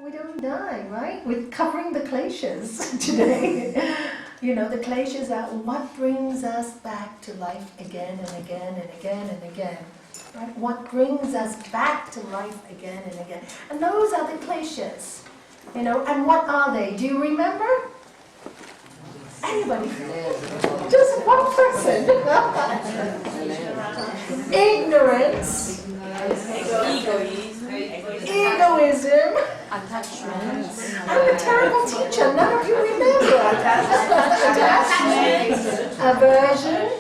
we don't die, right? We're covering the Kleshas today. You know, the Kleshas are what brings us back to life again and again and again and again. Right? What brings us back to life again and again. And those are the Kleshas. You know, and what are they? Do you remember? Anybody? Just one person. Ignorance. Egoism. Attachment. I'm a terrible teacher. None of you remember. Attachment. Aversion.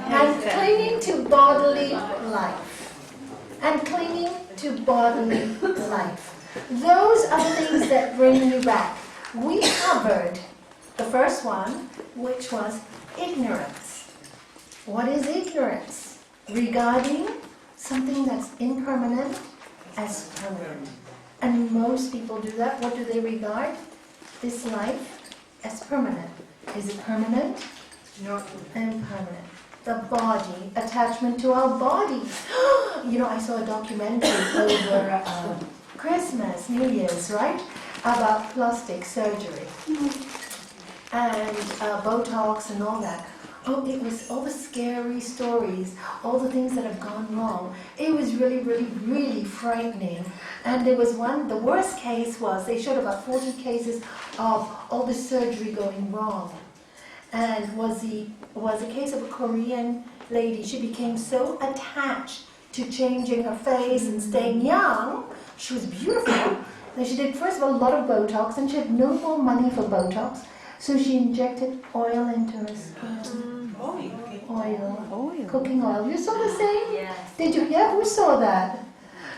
And clinging to bodily life. And clinging to bodily life. Those are the things that bring you back. We covered the first one, which was ignorance. What is ignorance? Regarding something that's impermanent as permanent. And most people do that. What do they regard? This life as permanent. Is it permanent? No. Impermanent. The body, attachment to our bodies. You know, I saw a documentary over Christmas, New Year's, right? About plastic surgery. And Botox and all that. Oh, it was all the scary stories, all the things that have gone wrong. It was really, really, really frightening. And there was one, the worst case was, they showed about 40 cases of all the surgery going wrong. And was a case of a Korean lady. She became so attached to changing her face and staying young. She was beautiful. Then she did, first of all, a lot of Botox, and she had no more money for Botox. So she injected oil into her skin. Oil. Cooking oil. You saw the same? Yes. Did you? Yeah, who saw that?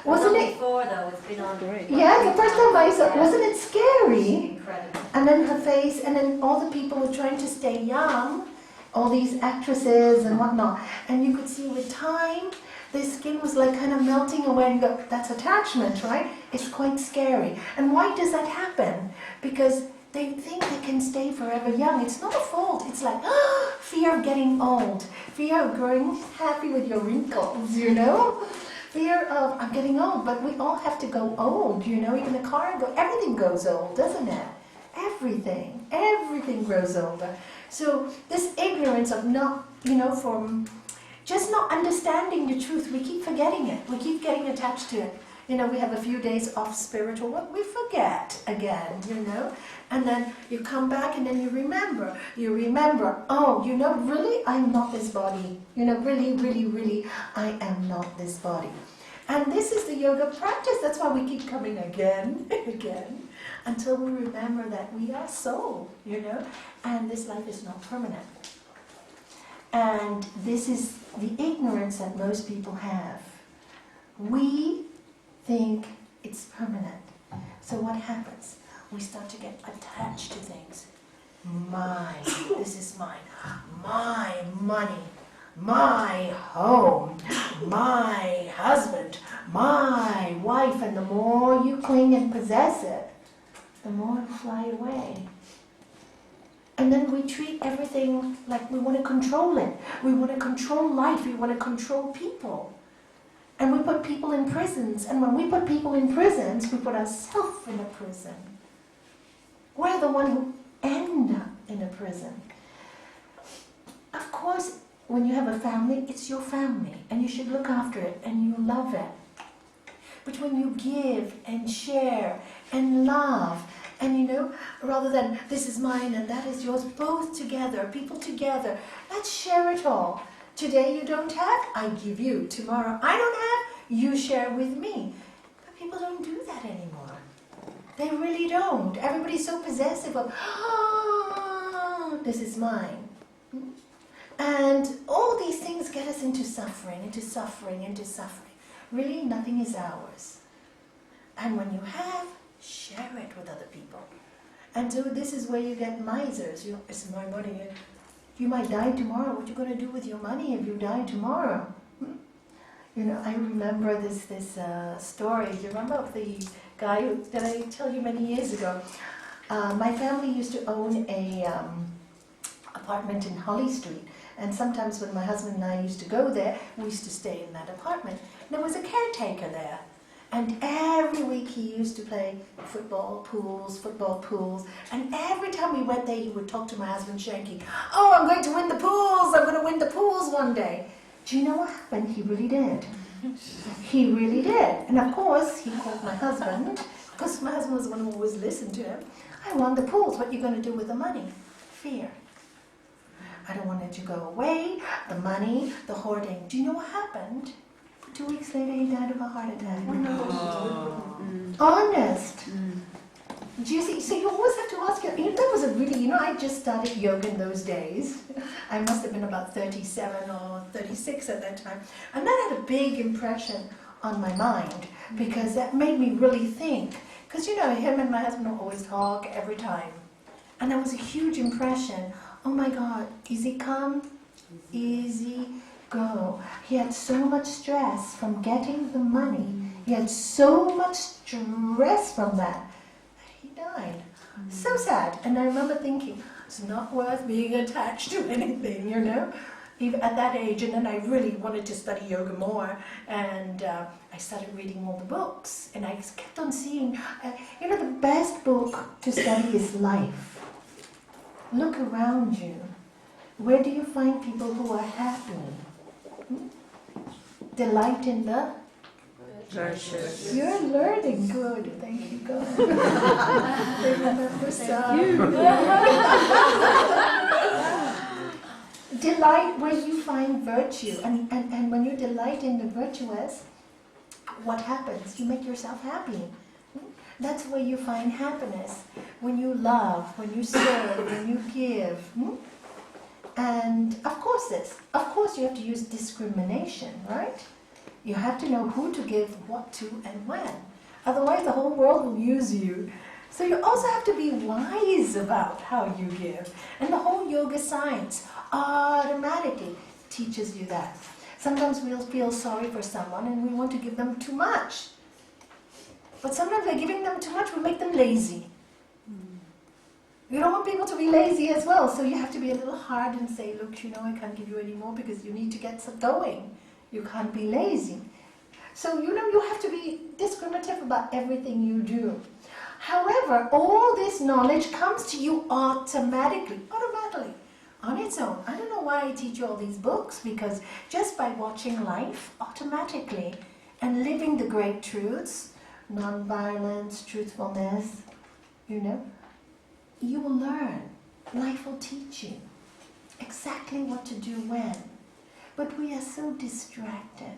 Wasn't it? Before though, it's been on. Yeah, the first time I saw it, wasn't it scary? Incredible. And then her face, and then all the people were trying to stay young, all these actresses and whatnot. And you could see with time, their skin was like kind of melting away and go, that's attachment, right? It's quite scary. And why does that happen? Because they think they can stay forever young. It's not a fault. It's like, fear of getting old. Fear of growing happy with your wrinkles, you know? Fear of, I'm getting old, but we all have to go old, you know? Even the car, everything goes old, doesn't it? Everything grows older. So this ignorance of not, you know, from just not understanding the truth, we keep forgetting it. We keep getting attached to it. You know, we have a few days off spiritual work, we forget again, you know? And then you come back and then you remember, oh, you know, really, I'm not this body. You know, really, really, really, I am not this body. And this is the yoga practice. That's why we keep coming again and again, until we remember that we are soul, you know? And this life is not permanent. And this is the ignorance that most people have. We think it's permanent. So what happens? We start to get attached to things. Mine, this is mine. My money, my home, my husband, my wife. And the more you cling and possess it, the more it will fly away. And then we treat everything like we want to control it. We want to control life. We want to control people. And we put people in prisons. And when we put people in prisons, we put ourselves in a prison. We're the one who end up in a prison. Of course, when you have a family, it's your family. And you should look after it and you love it. But when you give and share and love, and you know, rather than this is mine and that is yours, both together, people together, let's share it all. Today you don't have, I give you. Tomorrow I don't have, you share with me. But people don't do that anymore. They really don't. Everybody's so possessive of, this is mine. And all these things get us into suffering, into suffering, into suffering. Really, nothing is ours. And when you have, share it with other people. And so this is where you get misers. It's my money. You might die tomorrow. What are you going to do with your money if you die tomorrow? You know, I remember this story. Do you remember of the guy that I tell you many years ago? My family used to own a apartment in Holly Street. And sometimes when my husband and I used to go there, we used to stay in that apartment. There was a caretaker there. And every week he used to play football pools. And every time we went there, he would talk to my husband, Shanky. Oh, I'm going to win the pools. I'm going to win the pools one day. Do you know what happened? He really did. He really did. And of course, he called my husband, because my husband was the one who always listened to him. I won the pools. What are you going to do with the money? Fear. I don't want it to go away. The money, the hoarding. Do you know what happened? 2 weeks later, he died of a heart attack. Honest. Do you see? So you always have to ask your. That was a really. I just started yoga in those days. I must have been about 37 or 36 at that time, and that had a big impression on my mind because that made me really think. Because him and my husband would always talk every time, and that was a huge impression. Oh my God, easy come, easy go. He had so much stress from getting the money. He had so much stress from that. He died. So sad. And I remember thinking, it's not worth being attached to anything, even at that age. And then I really wanted to study yoga more. And I started reading all the books. And I kept on seeing, the best book to study is life. Look around you. Where do you find people who are happy? Delight in the Virtues. You're learning good. Thank you, God. They remember some. Delight where you find virtue. And when you delight in the virtuous, what happens? You make yourself happy. That's where you find happiness. When you love, when you serve, when you give. And of course you have to use discrimination, right? You have to know who to give what to and when. Otherwise the whole world will use you. So you also have to be wise about how you give. And the whole yoga science automatically teaches you that. Sometimes we'll feel sorry for someone and we want to give them too much. But sometimes by giving them too much, we make them lazy. You don't want people to be lazy as well, so you have to be a little hard and say, look, I can't give you any more because you need to get going. You can't be lazy. So, you have to be discriminative about everything you do. However, all this knowledge comes to you automatically, on its own. I don't know why I teach you all these books, because just by watching life, automatically, and living the great truths, non-violence, truthfulness, you will learn. Life will teach you exactly what to do when. But we are so distracted.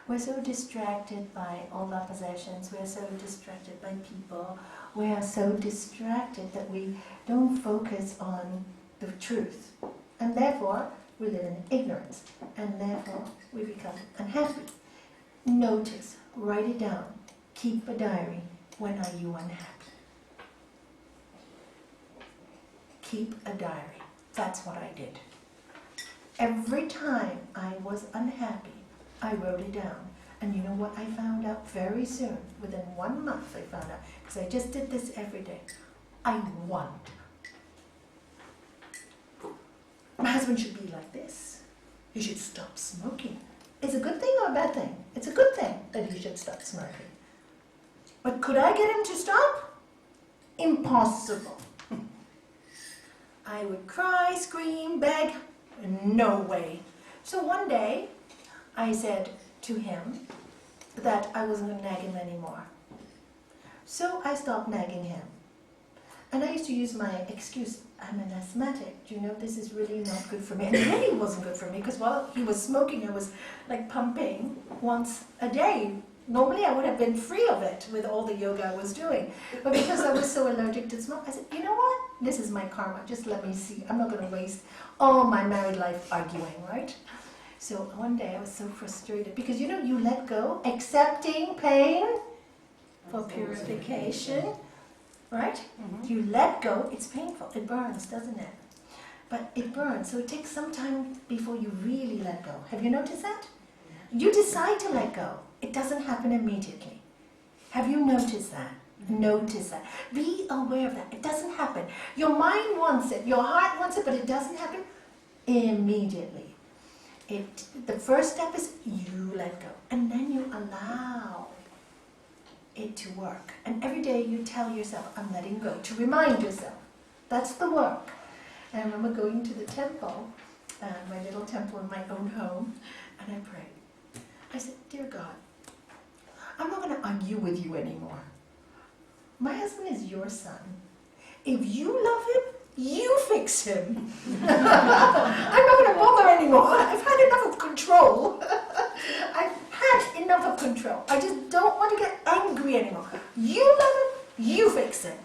We're so distracted by all our possessions. We are so distracted by people. We are so distracted that we don't focus on the truth. And therefore, we live in ignorance. And therefore, we become unhappy. Notice, write it down, keep a diary. When are you unhappy? Keep a diary. That's what I did. Every time I was unhappy, I wrote it down. And you know what I found out very soon? Within 1 month I found out, because I just did this every day. I won. My husband should be like this. He should stop smoking. It's a good thing or a bad thing? It's a good thing that he should stop smoking. But could I get him to stop? Impossible. I would cry, scream, beg. No way. So one day, I said to him that I wasn't going to nag him anymore. So I stopped nagging him. And I used to use my excuse, I'm an asthmatic. This is really not good for me. And it really wasn't good for me, because while he was smoking, I was like pumping once a day. Normally I would have been free of it with all the yoga I was doing. But because I was so allergic to smoke, I said, you know what? This is my karma. Just let me see. I'm not going to waste all my married life arguing, right? So one day I was so frustrated because, you let go, accepting pain for purification, right? You let go, it's painful. It burns, doesn't it? But it burns, so it takes some time before you really let go. Have you noticed that? You decide to let go. It doesn't happen immediately. Have you noticed that? Notice that. Be aware of that. It doesn't happen. Your mind wants it, your heart wants it, but it doesn't happen immediately. The first step is you let go, and then you allow it to work. And every day you tell yourself, I'm letting go, to remind yourself. That's the work. And I remember going to the temple, my little temple in my own home, and I prayed. I said, Dear God, I'm not going to argue with you anymore. My husband is your son. If you love him, you fix him. I'm not going to bother anymore. I've had enough of control. I've had enough of control. I just don't want to get angry anymore. You love him, you fix him.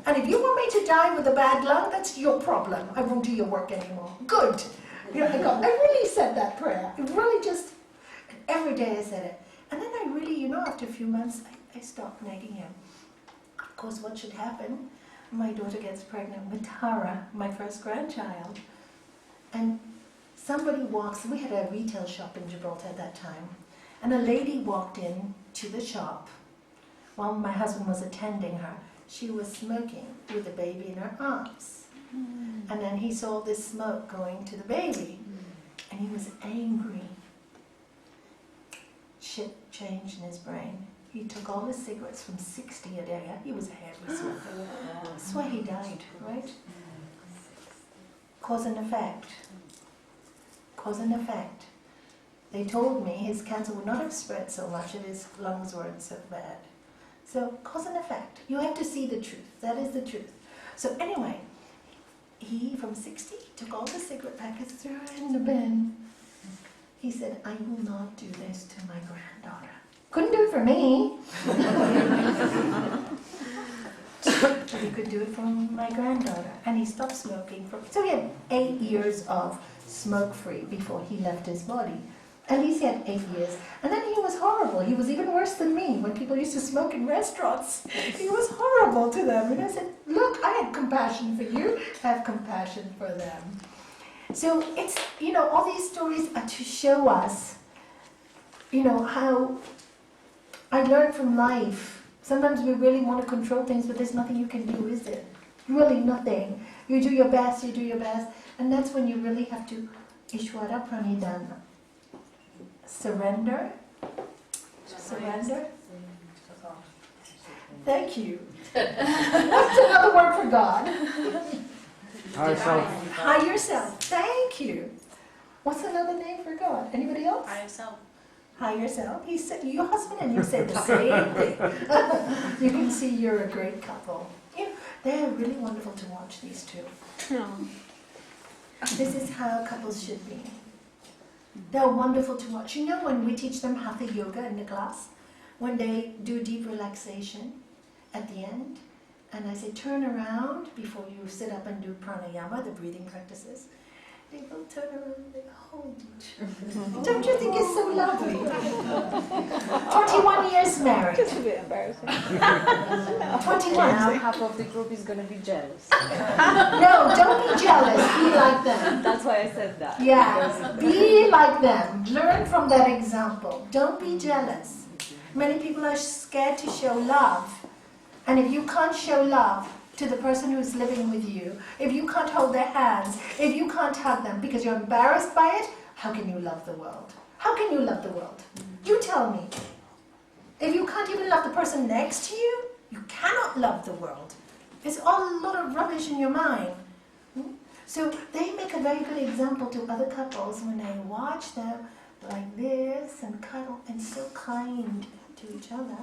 And if you want me to die with a bad lung, that's your problem. I won't do your work anymore. Good. I really said that prayer. It really just, every day I said it. And then I really, after a few months, I stopped nagging him. Of course, what should happen? My daughter gets pregnant with Tara, my first grandchild. And somebody walks, we had a retail shop in Gibraltar at that time, and a lady walked in to the shop while my husband was attending her. She was smoking with the baby in her arms. And then he saw this smoke going to the baby, and he was angry. Shit changed in his brain. He took all his cigarettes from 60 a day. He was a heavy smoker. That's why he died, right? Cause and effect. Cause and effect. They told me his cancer would not have spread so much if his lungs weren't so bad. So, cause and effect. You have to see the truth. That is the truth. So anyway, he, from 60, took all the cigarette packets, threw it in the bin. He said, I will not do this to my granddaughter. Couldn't do it for me. But he could do it for my granddaughter. And he stopped smoking. So he had 8 years of smoke-free before he left his body. At least he had 8 years. And then he was horrible. He was even worse than me. When people used to smoke in restaurants, he was horrible to them. And I said, look, I had compassion for you. I have compassion for them. So it's, all these stories are to show us, how I learned from life. Sometimes we really want to control things, but there's nothing you can do, is there? Really nothing. You do your best, and that's when you really have to Ishwara Pranidhana. Surrender. Surrender. Thank you. What's another word for God? Higher self. Higher self. Thank you. What's another name for God? Anybody else? Higher self. Higher self. He said, your husband and you said the same thing. You can see you're a great couple. They're really wonderful to watch, these two. This is how couples should be. They're wonderful to watch. When we teach them Hatha Yoga in the class, when they do deep relaxation at the end, and I say, turn around before you sit up and do pranayama, the breathing practices. They will turn around and they hold each other. Don't you think it's so lovely? 21 years married. Just a bit embarrassing. 21. Now half of the group is going to be jealous. No, don't be jealous. Be like them. That's why I said that. Yeah, be like them. Learn from that example. Don't be jealous. Many people are scared to show love. And if you can't show love to the person who's living with you, if you can't hold their hands, if you can't hug them because you're embarrassed by it, how can you love the world? How can you love the world? You tell me. If you can't even love the person next to you, you cannot love the world. It's all a lot of rubbish in your mind. So they make a very good example to other couples when they watch them like this and cuddle and so kind to each other.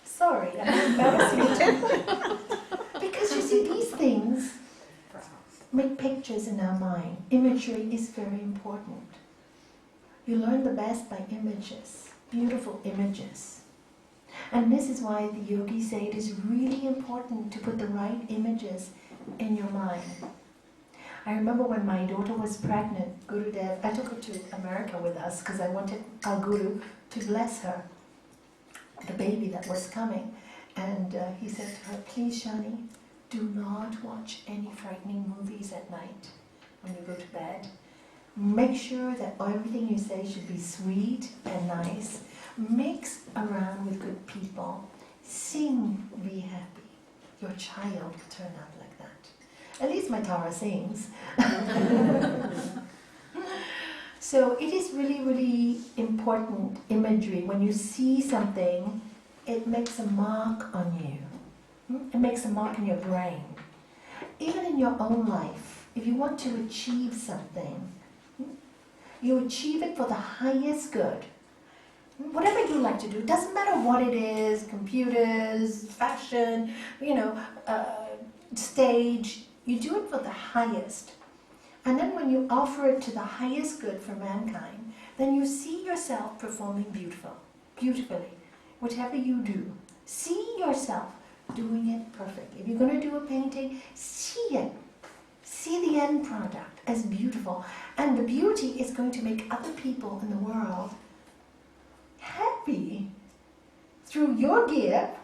Sorry, I'm embarrassing you. Because you see, these things make pictures in our mind. Imagery is very important. You learn the best by images, beautiful images. And this is why the yogis say it is really important to put the right images in your mind. I remember when my daughter was pregnant, Gurudev, I took her to America with us because I wanted our Guru to bless her, the baby that was coming. And he said to her, please Shani, do not watch any frightening movies at night when you go to bed. Make sure that everything you say should be sweet and nice. Mix around with good people. Sing, be happy. Your child will turn out like that. At least my Tara sings. So it is really, really important imagery. When you see something, it makes a mark on you. It makes a mark in your brain. Even in your own life, if you want to achieve something, you achieve it for the highest good. Whatever you like to do, doesn't matter what it is, computers, fashion, stage, you do it for the highest. And then when you offer it to the highest good for mankind, then you see yourself performing beautifully. Whatever you do, see yourself doing it perfectly. If you're going to do a painting, see it. See the end product as beautiful. And the beauty is going to make other people in the world happy. Through your gift,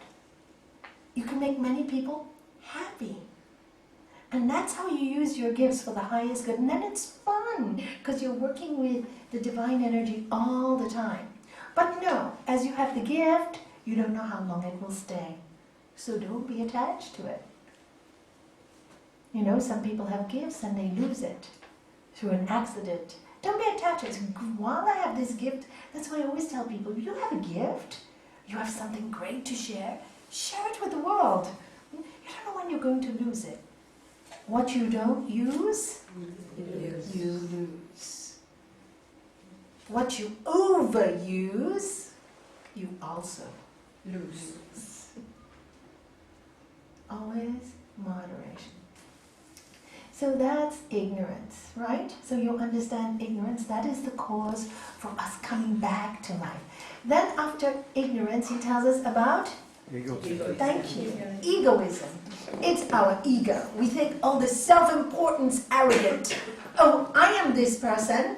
you can make many people happy. And that's how you use your gifts for the highest good. And then it's fun, because you're working with the divine energy all the time. But no, as you have the gift, you don't know how long it will stay. So don't be attached to it. Some people have gifts and they lose it through an accident. Don't be attached to it. While I have this gift, that's why I always tell people, if you have a gift, you have something great to share it with the world. You don't know when you're going to lose it. What you don't use, you lose. What you overuse, you also lose. Always moderation. So that's ignorance, right? So you understand ignorance, that is the cause for us coming back to life. Then after ignorance, he tells us about? Ego. Thank you. Egoism. It's our ego. We think, oh, the self-importance, arrogant. Oh, I am this person.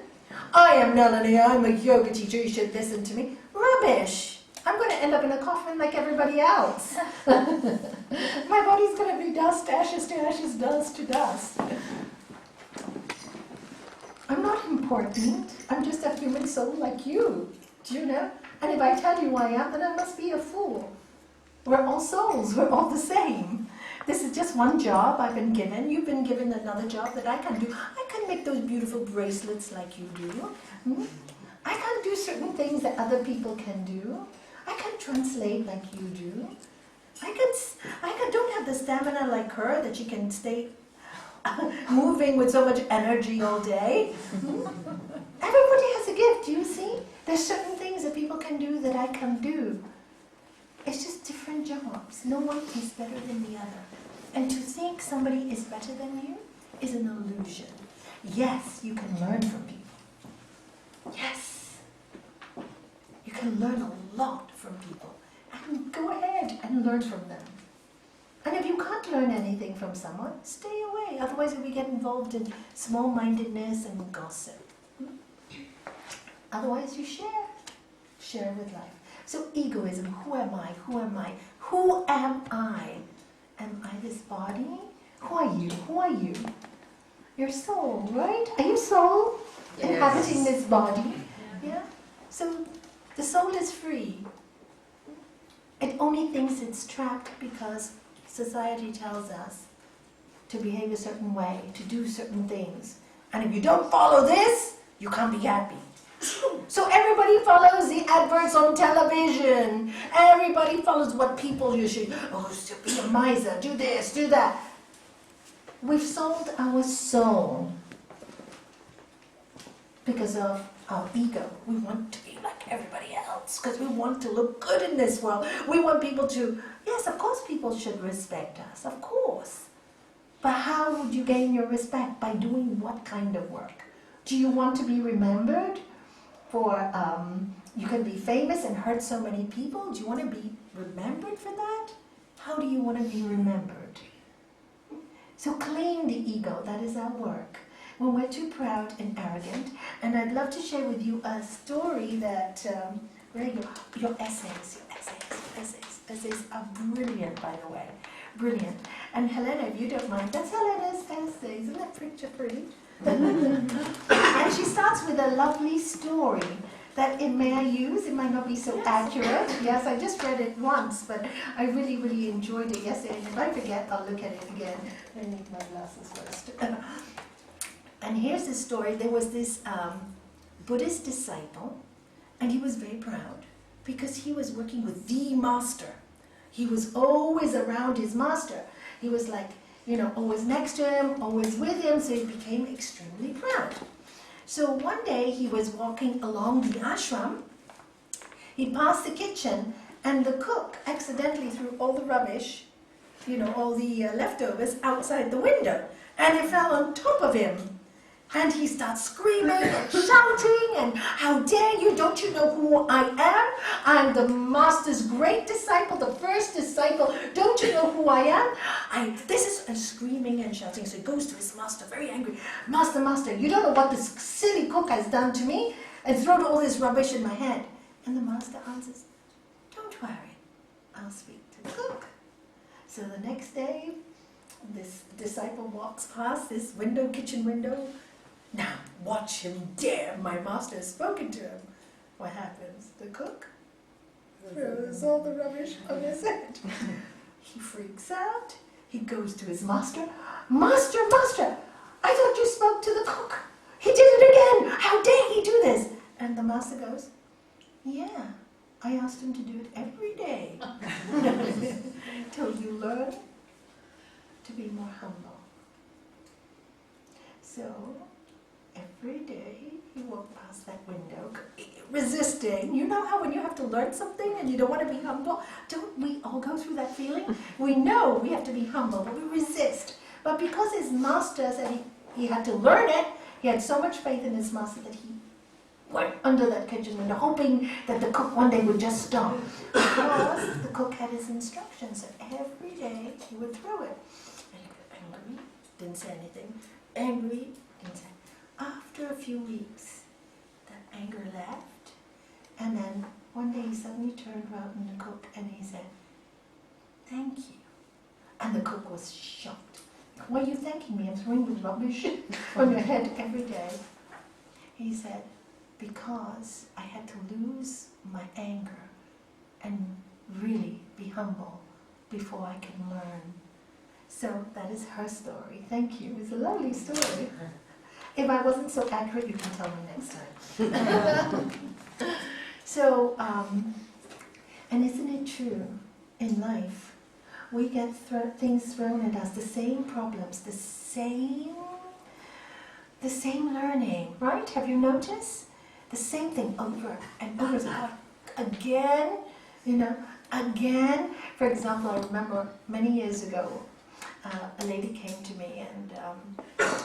I am Nalanie, I'm a yoga teacher, you should listen to me. Rubbish. I'm going to end up in a coffin like everybody else. My body's going to be dust, ashes to ashes, dust to dust. I'm not important. I'm just a human soul like you. Do you know? And if I tell you who I am, then I must be a fool. We're all souls. We're all the same. This is just one job I've been given. You've been given another job that I can do. I can make those beautiful bracelets like you do. I can't do certain things that other people can do. I can translate like you do. I don't have the stamina like her that she can stay moving with so much energy all day. Everybody has a gift, you see? There's certain things that people can do that I can do. It's just different jobs. No one is better than the other. And to think somebody is better than you is an illusion. Yes, you can learn from people. Yes. You can learn a lot from people. And go ahead and learn from them. And if you can't learn anything from someone, stay away. Otherwise we get involved in small-mindedness and gossip. Otherwise you share. Share with life. So egoism, who am I? Who am I? Who am I? Am I this body? Who are you? Who are you? Your soul, right? Are you soul? Yes. Inhabiting this body? Yeah? So the soul is free. It only thinks it's trapped because society tells us to behave a certain way, to do certain things. And if you don't follow this, you can't be happy. So everybody follows the adverts on television. Everybody follows what people usually, so be a miser, do this, do that. We've sold our soul because of our ego. We want to be like everybody else because we want to look good in this world. We want people to, yes, of course people should respect us, of course. But how would you gain your respect? By doing what kind of work? Do you want to be remembered for, you can be famous and hurt so many people? Do you want to be remembered for that? How do you want to be remembered? So clean the ego, that is our work. When we're too proud and arrogant, and I'd love to share with you a story that, your essays are brilliant, by the way, brilliant. And Helena, if you don't mind, that's Helena's essay, isn't that picture pretty? And she starts with a lovely story that may I use? It might not be so accurate. Yes, I just read it once, but I really, really enjoyed it yesterday. And if I forget, I'll look at it again. I need my glasses first. And here's the story. There was this Buddhist disciple, and he was very proud because he was working with the master. He was always around his master. He was like, always next to him, always with him, so he became extremely proud. So one day he was walking along the ashram. He passed the kitchen, and the cook accidentally threw all the rubbish, all the leftovers outside the window, and it fell on top of him. And he starts screaming and shouting, and how dare you, don't you know who I am? I'm the master's great disciple, the first disciple, don't you know who I am? And screaming and shouting. So he goes to his master, very angry. Master, you don't know what this silly cook has done to me, and thrown all this rubbish in my head. And the master answers, don't worry, I'll speak to the cook. So the next day, this disciple walks past this kitchen window. Now, watch him dare. My master has spoken to him. What happens? The cook throws all the rubbish on his head. He freaks out. He goes to his master. Master, I thought you spoke to the cook. He did it again. How dare he do this? And the master goes, yeah, I asked him to do it every day. Till you learn to be more humble. So, every day he walked past that window, resisting. You know how when you have to learn something and you don't want to be humble? Don't we all go through that feeling? We know we have to be humble, but we resist. But because his master said he had to learn it, he had so much faith in his master that he went under that kitchen window, hoping that the cook one day would just stop. Because the cook had his instructions, so every day he would throw it. And he got angry, didn't say anything. Angry, didn't say. After a few weeks, that anger left, and then one day he suddenly turned around to the cook and he said, thank you. And the cook was shocked. Why are you thanking me? I'm throwing the rubbish on your head every day. He said, because I had to lose my anger and really be humble before I can learn. So that is her story. Thank you. It's a lovely story. If I wasn't so accurate, you can tell me next time. So, and isn't it true in life? We get things thrown at us, the same problems, the same learning, right? Have you noticed? The same thing over and over again, again. For example, I remember many years ago, a lady came to me and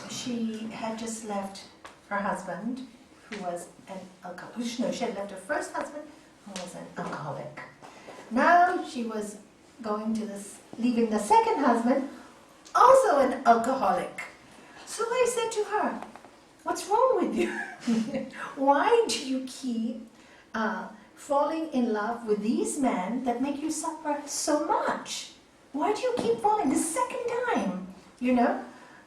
she had just left her husband, who was an alcoholic. No, she had left her first husband, who was an alcoholic. Now she was leaving the second husband, also an alcoholic. So I said to her, what's wrong with you? Why do you keep falling in love with these men that make you suffer so much? Why do you keep falling the second time?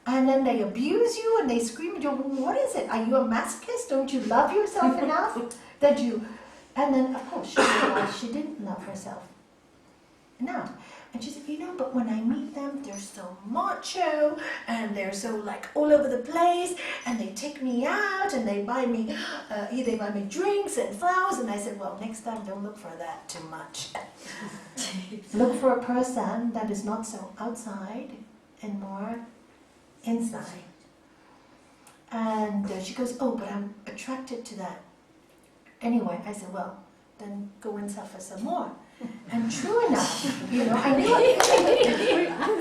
And then they abuse you and they scream at you. What is it? Are you a masochist? Don't you love yourself enough that you... And then, of course, she realized she didn't love herself enough. And she said, but when I meet them, they're so macho, and they're so all over the place, and they take me out, and they buy me drinks and flowers. And I said, well, next time don't look for that too much. Look for a person that is not so outside and more inside. And she goes, oh, but I'm attracted to that. Anyway, I said, well, then go and suffer some more. And true enough, I knew it.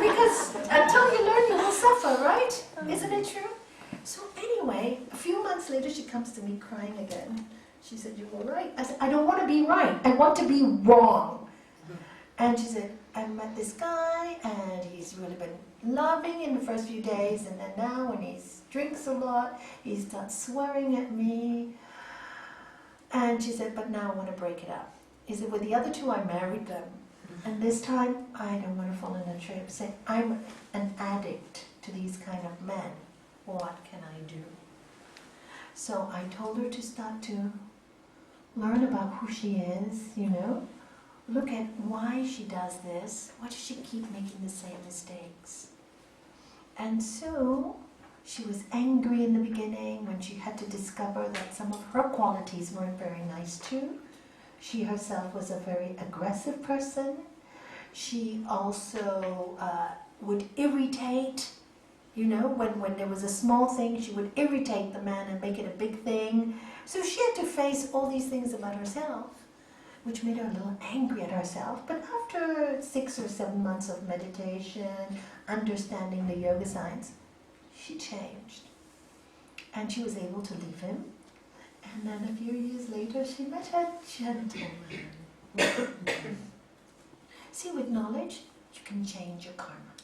Because until you learn, you will suffer, right? Isn't it true? So anyway, a few months later, she comes to me crying again. She said, you were right. I said, I don't want to be right. I want to be wrong. And she said, I met this guy, and he's really been loving in the first few days, and then now when he drinks a lot, he starts swearing at me. And she said, but now I want to break it up. He said, with the other two, I married them. And this time, I don't want to fall in a trap. Say, I'm an addict to these kind of men. What can I do? So I told her to start to learn about who she is, Look at why she does this. Why does she keep making the same mistakes? And so She was angry in the beginning when she had to discover that some of her qualities weren't very nice too. She herself was a very aggressive person. She also would irritate, you know, when there was a small thing, she would irritate the man and make it a big thing. So she had to face all these things about herself, which made her a little angry at herself. But after 6 or 7 months of meditation, understanding the yoga science, she changed. And she was able to leave him. And then a few years later, she met her gentleman. See, with knowledge, you can change your karma.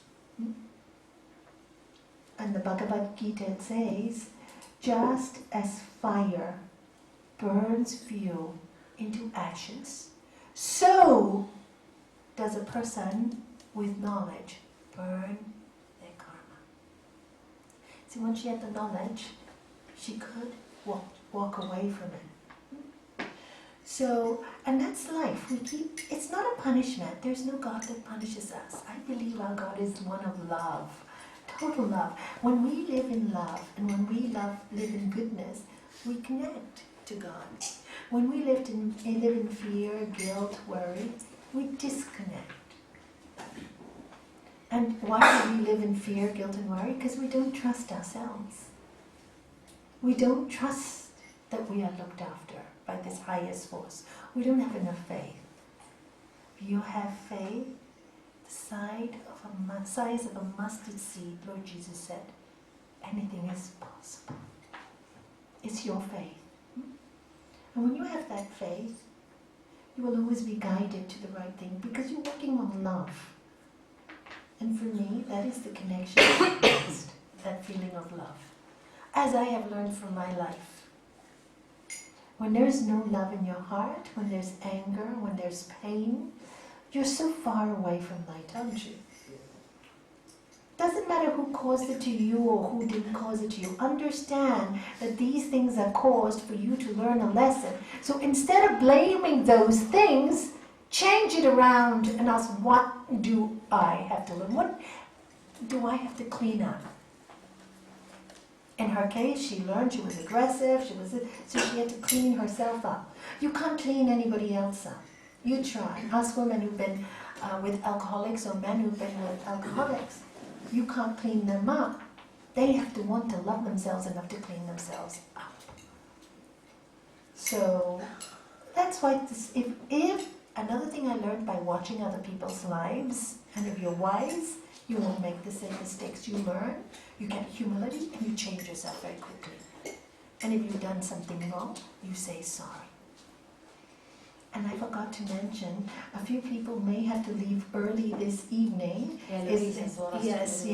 And the Bhagavad Gita says, just as fire burns fuel into ashes, so does a person with knowledge burn their karma. See, when she had the knowledge, she could walk away from it. So, and that's life. It's not a punishment. There's no God that punishes us. I believe our God is one of love, total love. When we live in love and when we live in goodness, we connect to God. When we live in fear, guilt, worry, we disconnect. And why do we live in fear, guilt, and worry? Because we don't trust ourselves. We don't trust that we are looked after by this highest force. We don't have enough faith. If you have faith, the size of a mustard seed, Lord Jesus said, anything is possible. It's your faith. And when you have that faith, you will always be guided to the right thing because you're working on love. And for me, that is the connection with Christ, that feeling of love. As I have learned from my life, when there's no love in your heart, when there's anger, when there's pain, you're so far away from light, aren't you? Doesn't matter who caused it to you or who didn't cause it to you. Understand that these things are caused for you to learn a lesson. So instead of blaming those things, change it around and ask, what do I have to learn? What do I have to clean up? In her case, she learned she was aggressive, so she had to clean herself up. You can't clean anybody else up. You try. Ask women who've been with alcoholics or men who've been with alcoholics. You can't clean them up. They have to want to love themselves enough to clean themselves up. So that's why if another thing I learned by watching other people's lives, and if you're wise, you won't make the same mistakes. You learn, you get humility, and you change yourself very quickly. And if you've done something wrong, you say sorry. And I forgot to mention, a few people may have to leave early this evening. Yes.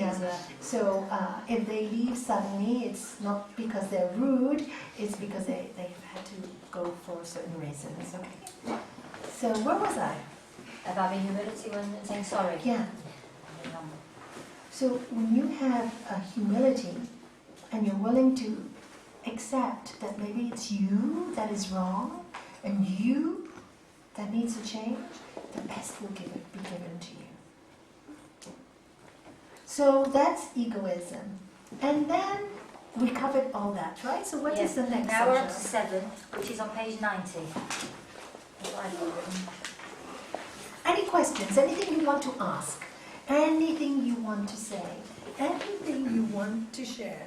So if they leave suddenly, it's not because they're rude, it's because they've had to go for certain reasons. Okay. So where was I? About the humility when saying sorry. Yeah. So when you have a humility and you're willing to accept that maybe it's you that is wrong and you that needs to change, the best will be given to you. So that's egoism. And then we covered all that, right? So what is the next Now we're up to section? 7, which is on page 90. Any questions? Anything you want to ask? Anything you want to say? Anything you want to share?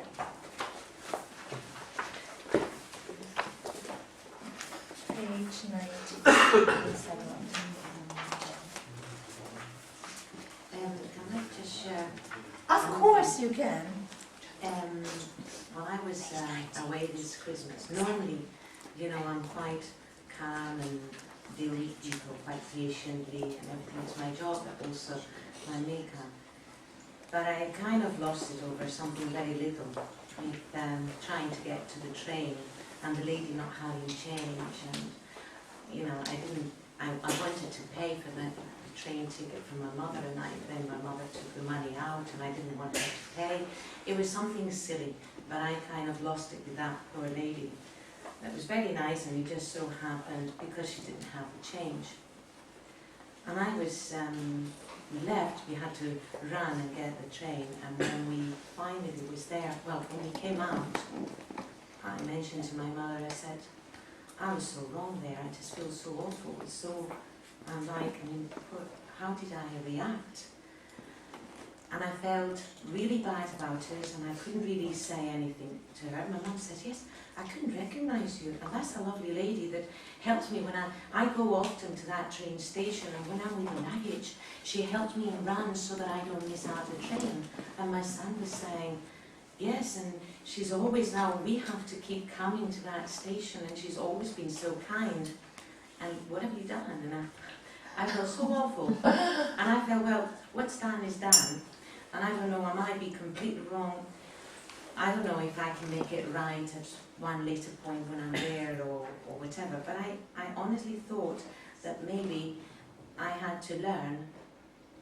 Page 90. Can I just share? Of course you can. When I was away this Christmas, normally, I'm quite calm and deal with people quite patiently and everything. It's my job, but also my makeup. But I kind of lost it over something very little, with trying to get to the train and the lady not having change, and I wanted to pay for the train ticket for my mother, and then my mother took the money out and I didn't want her to pay. It was something silly, but I kind of lost it with that poor lady. It was very nice, and it just so happened because she didn't have the change. And I was, we left, we had to run and get the train, and when we finally was there, well, when we came out, I mentioned to my mother, I said, I was so wrong there, I just feel so awful, so, I'm like, I mean, how did I react? And I felt really bad about it, and I couldn't really say anything to her. My mum said, yes, I couldn't recognise you, and that's a lovely lady that helped me when I go often to that train station, and when I'm with the luggage, she helped me run so that I don't miss out the train. And my son was saying, yes, and she's always now, we have to keep coming to that station, and she's always been so kind. And what have you done? And I felt so awful. And I felt, well, what's done is done. And I don't know, I might be completely wrong. I don't know if I can make it right at one later point when I'm there or whatever. But I honestly thought that maybe I had to learn,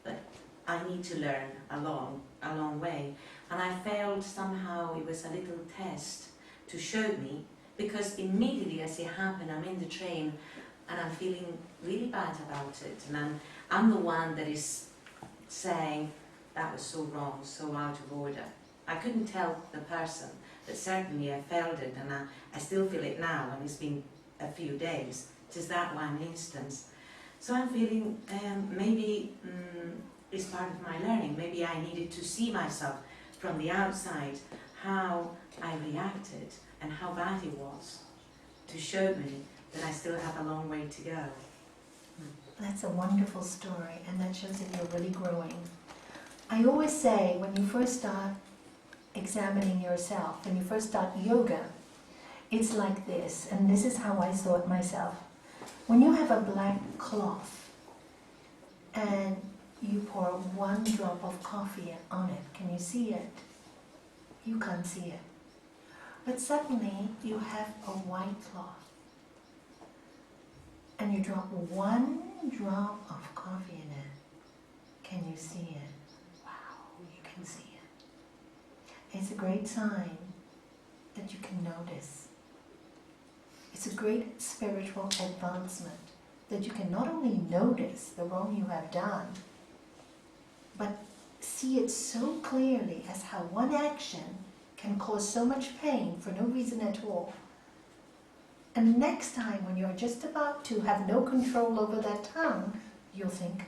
but I need to learn a long way. And I felt somehow it was a little test to show me, because immediately as it happened, I'm in the train and I'm feeling really bad about it. And I'm the one that is saying, that was so wrong, so out of order. I couldn't tell the person, but certainly I felt it, and I still feel it now, and it's been a few days, just that one instance. So I'm feeling maybe it's part of my learning. Maybe I needed to see myself from the outside, how I reacted and how bad it was, to show me that I still have a long way to go. That's a wonderful story, and that shows that you're really growing. I always say, when you first start examining yourself, when you first start yoga, it's like this, and this is how I saw it myself. When you have a black cloth and you pour 1 drop of coffee on it, can you see it? You can't see it. But suddenly you have a white cloth and you drop 1 drop of coffee in it. Can you see it? You can see it. It's a great sign that you can notice. It's a great spiritual advancement that you can not only notice the wrong you have done, but see it so clearly as how one action can cause so much pain for no reason at all. And next time when you're just about to have no control over that tongue, you will think,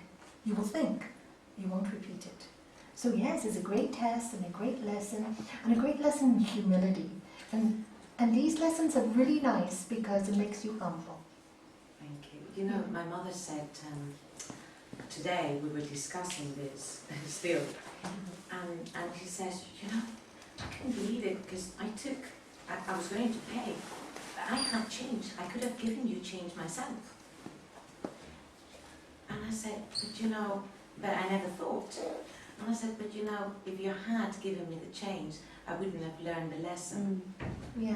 you won't repeat it. So yes, it's a great test and a great lesson in humility. And these lessons are really nice because it makes you humble. Thank you. You know, my mother said, today we were discussing this still, and she says, you know, I couldn't believe it because I was going to pay, but I had change. I could have given you change myself. And I said, but you know, but I never thought. And I said, but you know, if you had given me the change, I wouldn't have learned the lesson. Yeah.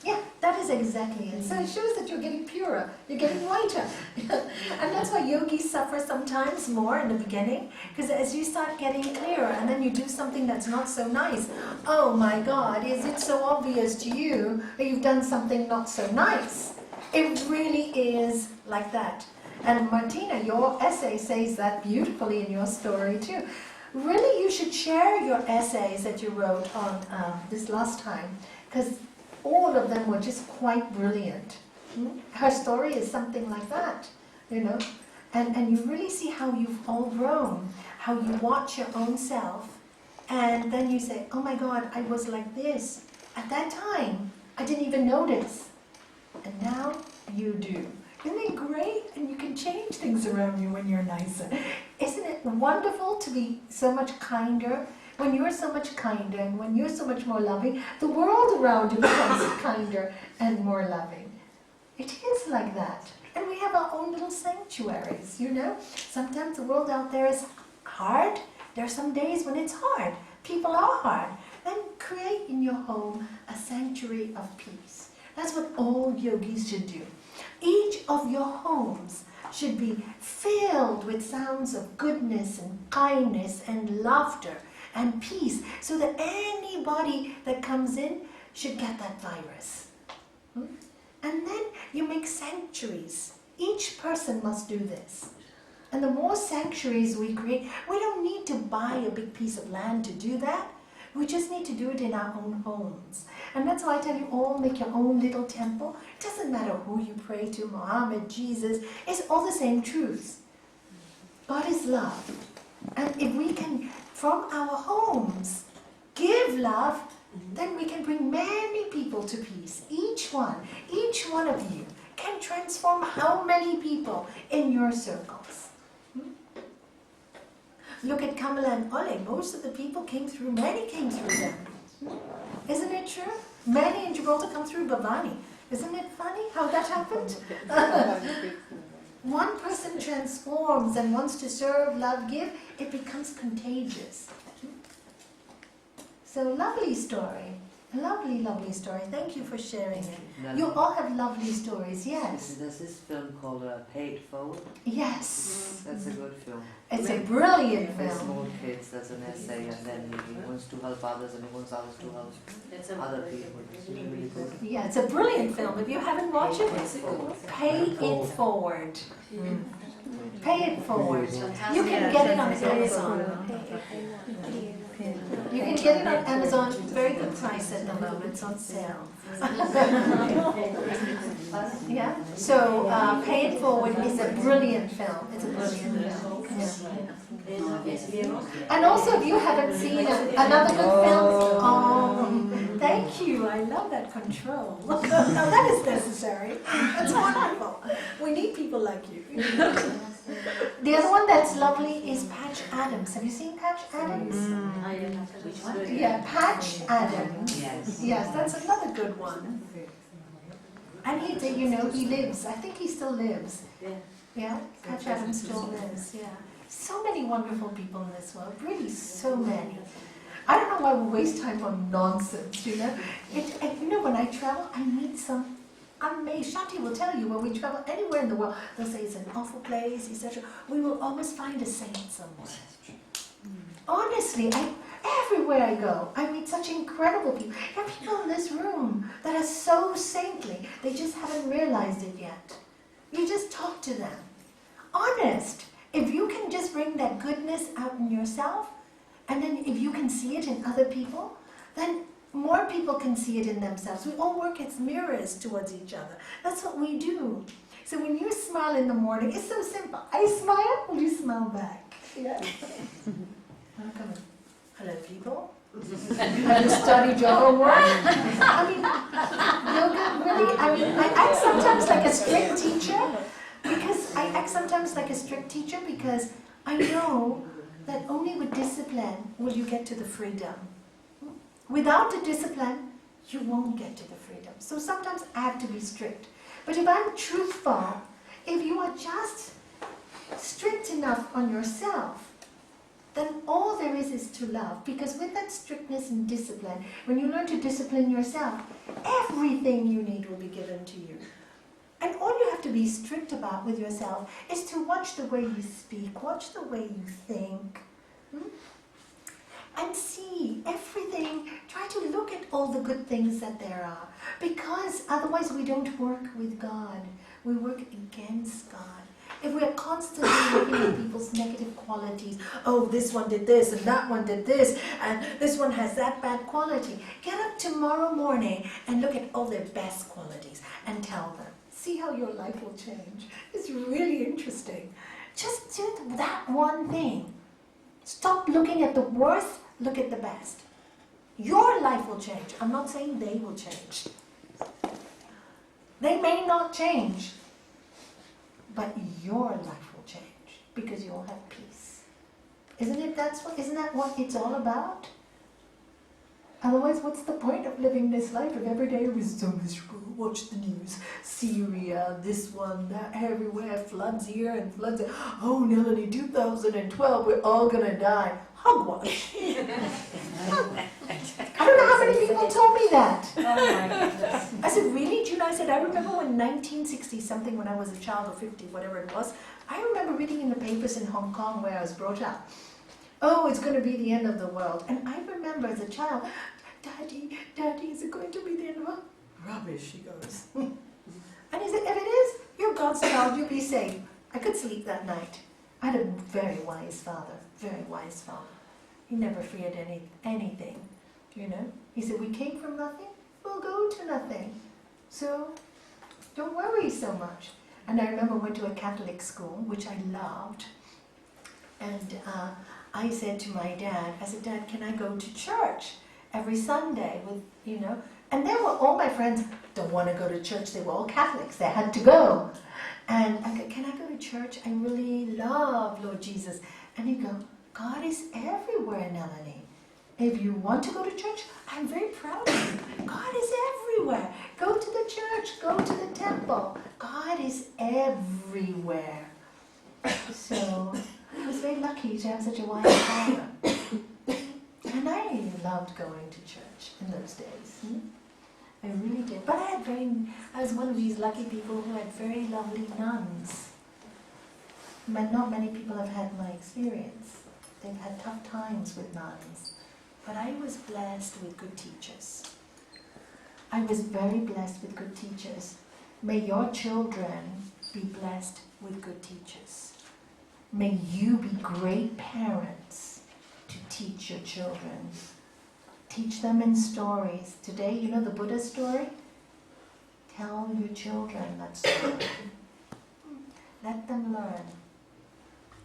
Yeah, that is exactly it. So it shows that you're getting purer, you're getting whiter. And that's why yogis suffer sometimes more in the beginning, because as you start getting clearer and then you do something that's not so nice, oh my God, is it so obvious to you that you've done something not so nice? It really is like that. And Martina, your essay says that beautifully in your story too. Really, you should share your essays that you wrote on this last time, because all of them were just quite brilliant. Her story is something like that, you know. And you really see how you've all grown, how you watch your own self, and then you say, oh my God, I was like this. At that time, I didn't even notice. And now you do. Isn't it great? And you can change things around you when you're nicer. Isn't it wonderful to be so much kinder? When you're so much kinder and when you're so much more loving, the world around you becomes kinder and more loving. It is like that. And we have our own little sanctuaries, you know. Sometimes the world out there is hard. There are some days when it's hard. People are hard. Then create in your home a sanctuary of peace. That's what all yogis should do. Each of your homes should be filled with sounds of goodness and kindness and laughter and peace, so that anybody that comes in should get that virus. And then you make sanctuaries. Each person must do this. And the more sanctuaries we create, we don't need to buy a big piece of land to do that. We just need to do it in our own homes. And that's why I tell you all, make your own little temple. It doesn't matter who you pray to, Muhammad, Jesus, it's all the same truths. God is love. And if we can, from our homes, give love, then we can bring many people to peace. Each one of you can transform how many people in your circles? Look at Kamala and Ole. Most of the people came through, many came through them. Isn't it true? Many in Gibraltar come through Bhavani. Isn't it funny how that happened? One person transforms and wants to serve, love, give, it becomes contagious. So lovely story. Lovely, lovely story. Thank you for sharing it. You all have lovely stories, yes. There's this film called Paid Forward. Yes. That's a good film. It's a brilliant With film. small kids, there's an essay, and then he wants to help others, and he wants others to help other people. It's really good. Yeah, it's a brilliant film. If you haven't watched it, pay it forward. Pay it forward. You can get it on Amazon. You can get it on Amazon, very good price at the moment, it's on sale. Yeah, so Pay It Forward is a brilliant film. It's a brilliant film. Yeah. And also, if you haven't seen another good film, thank you. I love that control. Now that is necessary. That's wonderful. We need people like you. The other one that's lovely is Patch Adams. Have you seen Patch Adams? Which one? Yeah, Patch Adams. Yes. Yes, that's another good one. And he lives. I think he still lives. Yeah, Patch Adams still lives. Yeah. So many wonderful people in this world. Really, so many. I don't know why we waste time on nonsense. When I travel, I meet some. I'm amazed. Shanti will tell you when we travel anywhere in the world, they'll say it's an awful place, etc. We will always find a saint somewhere. Honestly, everywhere I go, I meet such incredible people. There are people in this room that are so saintly. They just haven't realized it yet. You just talk to them. Honest. If you can just bring that goodness out in yourself, and then if you can see it in other people, then more people can see it in themselves. We all work as mirrors towards each other. That's what we do. So when you smile in the morning, it's so simple. I smile, you smile back. Yeah. Come on. Hello, people. Have you studied your homework? Yoga, really? I act sometimes like a strict teacher because I know that only with discipline will you get to the freedom. Without the discipline, you won't get to the freedom. So sometimes I have to be strict. But if I'm truthful, if you are just strict enough on yourself, then all there is to love. Because with that strictness and discipline, when you learn to discipline yourself, everything you need will be given to you. And all you have to be strict about with yourself is to watch the way you speak, watch the way you think. And see everything, try to look at all the good things that there are. Because otherwise we don't work with God. We work against God. If we are constantly looking at people's negative qualities, oh, this one did this, and that one did this, and this one has that bad quality. Get up tomorrow morning and look at all their best qualities and tell them. See how your life will change. It's really interesting. Just do that one thing. Stop looking at the worst, look at the best. Your life will change. I'm not saying they will change. They may not change, but your life will change because you'll have peace. Isn't that what it's all about? Otherwise, what's the point of living this life if every day we're so miserable? Watch the news. Syria, this one, that, everywhere, floods here and floods there. Oh, Nalanie, 2012, we're all gonna die. Hogwash. I don't know how many people told me that. Oh my goodness. I said, really, June? I said, I remember when 1960 something, when I was a child, or 50, whatever it was, I remember reading in the papers in Hong Kong where I was brought up. Oh, it's going to be the end of the world. And I remember as a child, Daddy, is it going to be the end of the world? Rubbish, he goes. And he said, if it is, you're God's child, you'll be safe. I could sleep that night. I had a very wise father, very wise father. He never feared anything, you know. He said, we came from nothing, we'll go to nothing. So don't worry so much. And I remember I went to a Catholic school, which I loved. And I said to my dad, I said, Dad, can I go to church every Sunday with, you know? And they were, all my friends don't want to go to church. They were all Catholics. They had to go. And I go, can I go to church? I really love Lord Jesus. And he'd go, God is everywhere, Nalanie. If you want to go to church, I'm very proud of you. God is everywhere. Go to the church. Go to the temple. God is everywhere. So I was very lucky to have such a wise father. And I loved going to church in those days. I really did. But I was one of these lucky people who had very lovely nuns. But not many people have had my experience. They've had tough times with nuns. But I was blessed with good teachers. I was very blessed with good teachers. May your children be blessed with good teachers. May you be great parents to teach your children. Teach them in stories. Today, you know the Buddha story? Tell your children that story. Let them learn.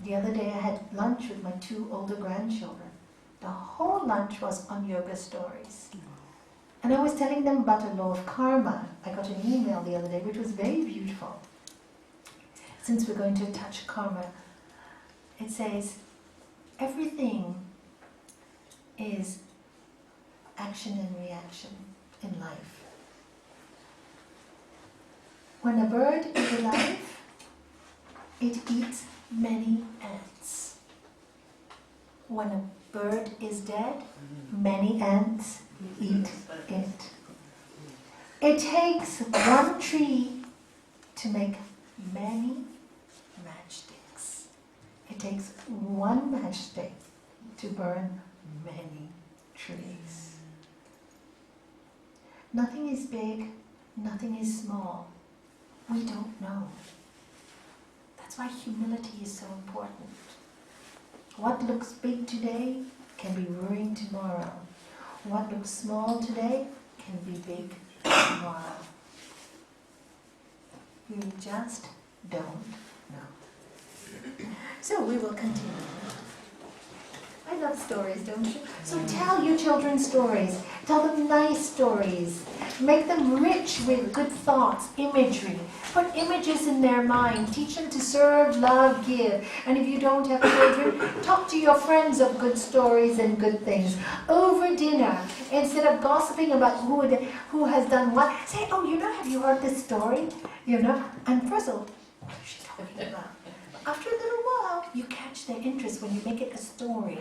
The other day I had lunch with my 2 older grandchildren. The whole lunch was on yoga stories. And I was telling them about a law of karma. I got an email the other day which was very beautiful. Since we're going to touch karma, it says, everything is action and reaction in life. When a bird is alive, it eats many ants. When a bird is dead, many ants eat it. It takes one tree to make many matchsticks. It takes one matchstick to burn many trees. Nothing is big, nothing is small. We don't know. That's why humility is so important. What looks big today can be ruined tomorrow. What looks small today can be big tomorrow. We just don't know. So we will continue. I love stories, don't you? So tell your children stories. Tell them nice stories. Make them rich with good thoughts, imagery. Put images in their mind. Teach them to serve, love, give. And if you don't have children, talk to your friends of good stories and good things. Over dinner, instead of gossiping about who has done what, say, oh, you know, have you heard this story? You know? And first of all, what is she talking about? After a little while, you catch their interest when you make it a story.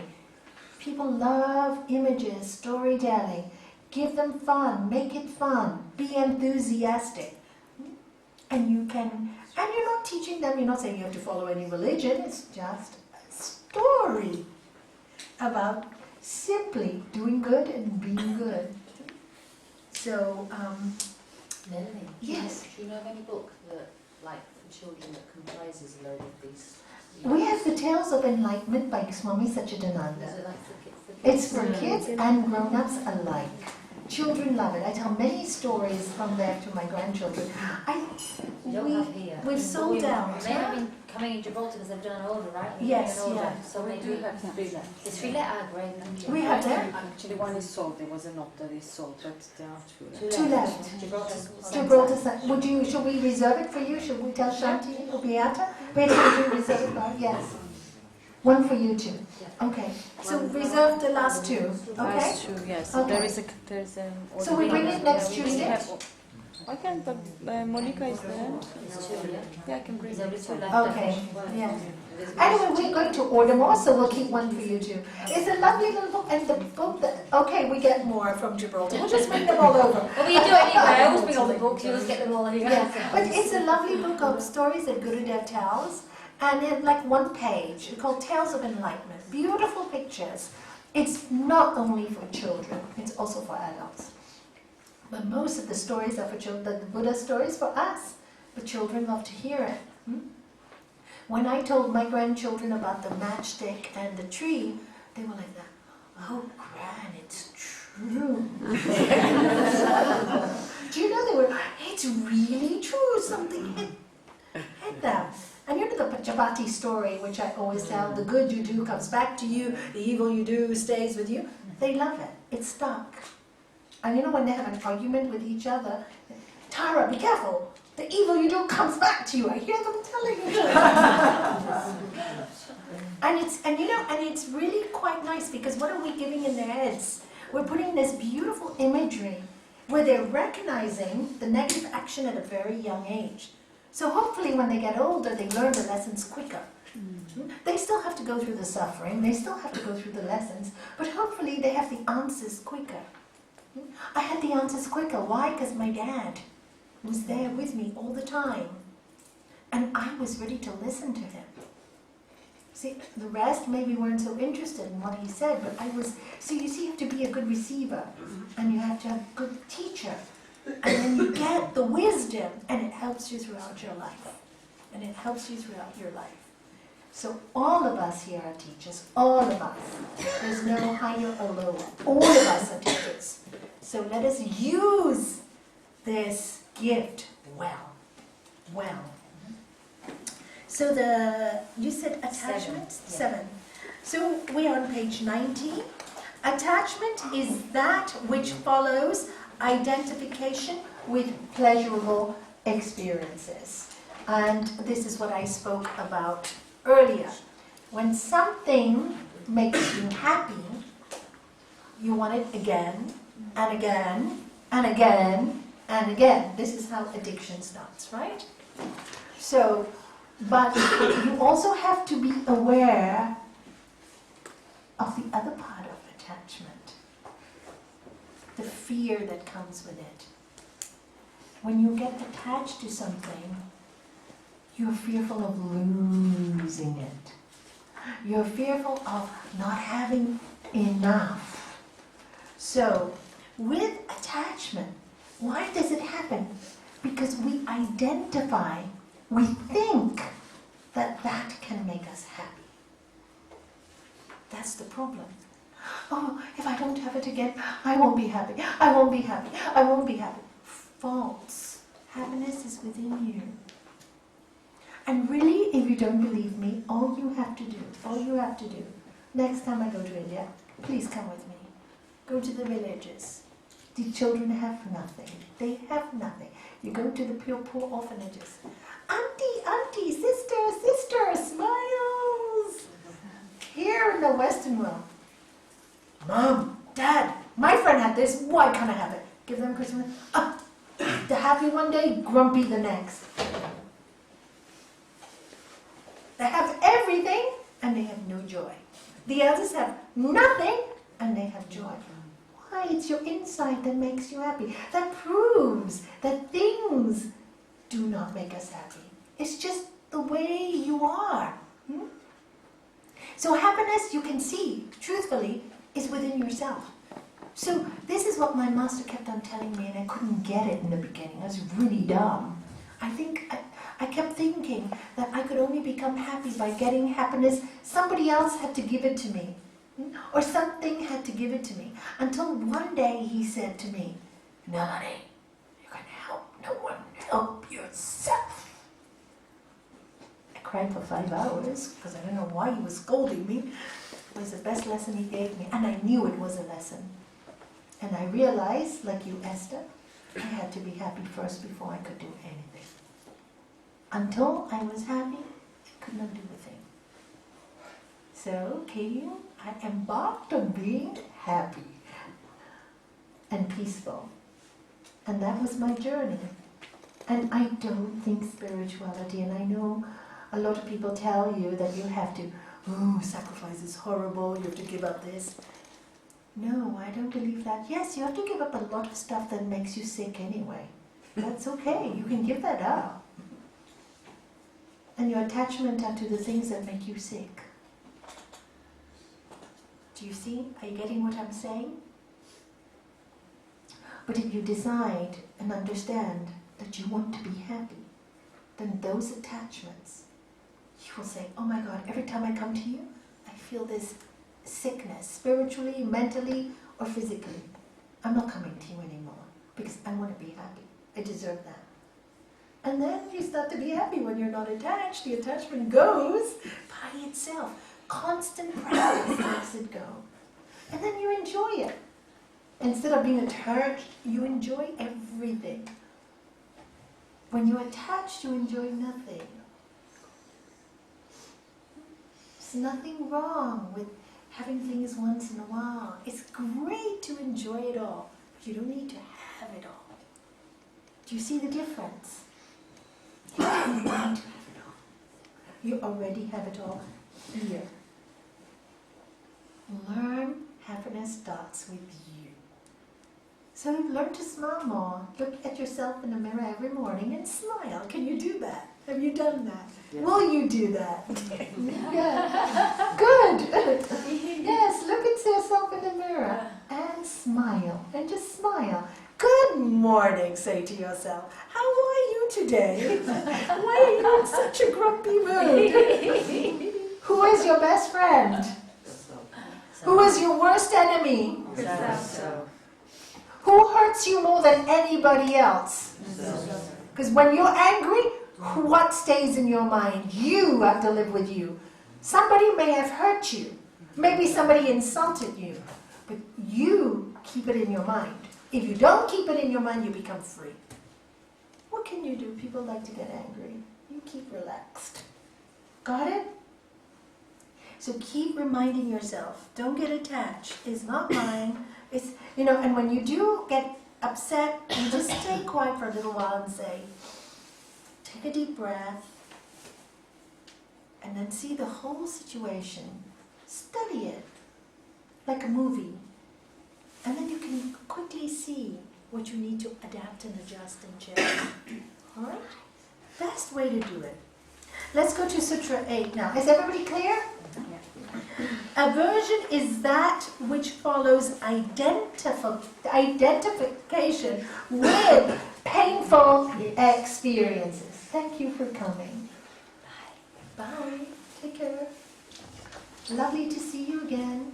People love images, storytelling. Give them fun, make it fun, be enthusiastic. And you're not teaching them, you're not saying you have to follow any religion, it's just a story about simply doing good and being good. So, Melanie? yes. Do you know of any book that, like, for children that comprises a load of these? We have the Tales of Enlightenment by Swami Satchidananda. Is it like for kids? It's for kids and grown-ups alike. Children love it. I tell many stories from there to my grandchildren. We don't have here. We've sold out. They have been coming in Gibraltar because they've done an order, right? They're Yes, doing an order. yeah. So they do have three. It's three letter, great, thank you. We have them. Actually, one is sold. There was a note that is sold, but there are two. Two left. Gibraltar. Should we reserve it for you? Should we tell Shanti or Beata? Beata, would you reserve it for? Yes. One for you too. Okay. So reserve the last two. Okay. Last two, yes. Okay. There's an. So we bring it next Tuesday. I can, but Monica is there. It's two, yeah? Yeah, I can bring There's it. only two left. Okay. Yeah. Anyway, we're going to order more, so we'll keep one for you too. It's a lovely little book, and the book that, okay, we get more from Gibraltar. We'll just bring them all over. Well, you do it anyway. I always bring all the books. You always get them all anyway. Yeah, but it's a lovely book of stories that Gurudev tells, and in like one page, it's called Tales of Enlightenment. Beautiful pictures. It's not only for children, it's also for adults. But most of the stories are for children, the Buddha stories for us, but children love to hear it. When I told my grandchildren about the matchstick and the tree, they were like that. Oh, Gran, it's true. Do you know they were, it's really true, something hit them. And you know the Pachapati story, which I always tell, the good you do comes back to you, the evil you do stays with you. They love it. It's stuck. And you know when they have an argument with each other, Tara, be careful. The evil you do comes back to you. I hear them telling each other. and it's really quite nice because what are we giving in their heads? We're putting this beautiful imagery where they're recognizing the negative action at a very young age. So hopefully when they get older, they learn the lessons quicker. They still have to go through the suffering, they still have to go through the lessons, but hopefully they have the answers quicker. I had the answers quicker. Why? Because my dad was there with me all the time. And I was ready to listen to him. See, the rest maybe weren't so interested in what he said, but I was, so you see, you have to be a good receiver, and you have to have a good teacher, and then you get the wisdom, and it helps you throughout your life. And it helps you throughout your life. So all of us here are teachers, all of us. There's no higher or lower. All of us are teachers. So let us use this gift well. Well. So you said attachment? 7. So we are on page 90. Attachment is that which follows identification with pleasurable experiences. And this is what I spoke about earlier. When something makes you happy, you want it again and again and again and again. This is how addiction starts, right? So, but you also have to be aware of the other part of attachment. The fear that comes with it. When you get attached to something, you're fearful of losing it. You're fearful of not having enough. So, with attachment, why does it happen? Because we identify, we think that that can make us happy. That's the problem. Oh, if I don't have it again, I won't be happy. I won't be happy. I won't be happy. False. Happiness is within you. And really, if you don't believe me, all you have to do, next time I go to India, please come with me. Go to the villages. The children have nothing. They have nothing. You go to the poor orphanages. Auntie, sister, smiles. Here in the Western world, Mom, Dad, my friend had this, why can't I have it? Give them Christmas. They're happy one day, grumpy the next. They have everything and they have no joy. The others have nothing and they have joy. Why? It's your inside that makes you happy. That proves that things do not make us happy. It's just the way you are. So happiness, you can see, truthfully, is within yourself. So this is what my master kept on telling me, and I couldn't get it in the beginning. I was really dumb. I kept thinking that I could only become happy by getting happiness. Somebody else had to give it to me. Or something had to give it to me. Until one day he said to me, Nalanie, you can help no one, help yourself. I cried for 5 hours because I don't know why he was scolding me. It was the best lesson he gave me, and I knew it was a lesson. And I realized, like you, Esther, I had to be happy first before I could do anything. Until I was happy, I could not do a thing. So, I embarked on being happy and peaceful. And that was my journey. And I don't think spirituality, and I know a lot of people tell you that you have to, sacrifice is horrible, you have to give up this. No, I don't believe that. Yes, you have to give up a lot of stuff that makes you sick anyway. That's okay, you can give that up. And your attachment are to the things that make you sick. Do you see? Are you getting what I'm saying? But if you decide and understand that you want to be happy, then those attachments, you will say, oh my God, every time I come to you, I feel this sickness, spiritually, mentally, or physically. I'm not coming to you anymore because I want to be happy. I deserve that. And then you start to be happy when you're not attached. The attachment goes by itself. Constant practice makes it go. And then you enjoy it. Instead of being attached, you enjoy everything. When you're attached, you enjoy nothing. There's nothing wrong with having things once in a while. It's great to enjoy it all, but you don't need to have it all. Do you see the difference? You don't need to have it all. You already have it all here. Learn happiness starts with you. So learn to smile more. Look at yourself in the mirror every morning and smile. Can you do that? Have you done that? Yeah. Will you do that? Yeah. Good. Yes, look at yourself in the mirror and smile. And just smile. Good morning, say to yourself. How are you today? Why are you in such a grumpy mood? Who is your best friend? Who is your worst enemy? So. Who hurts you more than anybody else? Because when you're angry, what stays in your mind? You have to live with you. Somebody may have hurt you. Maybe somebody insulted you. But you keep it in your mind. If you don't keep it in your mind, you become free. What can you do? People like to get angry. You keep relaxed. Got it? So keep reminding yourself, don't get attached. It's not mine. It's, and when you do get upset, you just stay quiet for a little while and say, take a deep breath, and then see the whole situation. Study it like a movie. And then you can quickly see what you need to adapt and adjust and change. All right? Best way to do it. Let's go to Sutra 8 now. Is everybody clear? Aversion is that which follows identification with painful experiences. Thank you for coming. Bye. Bye. Take care. Lovely to see you again.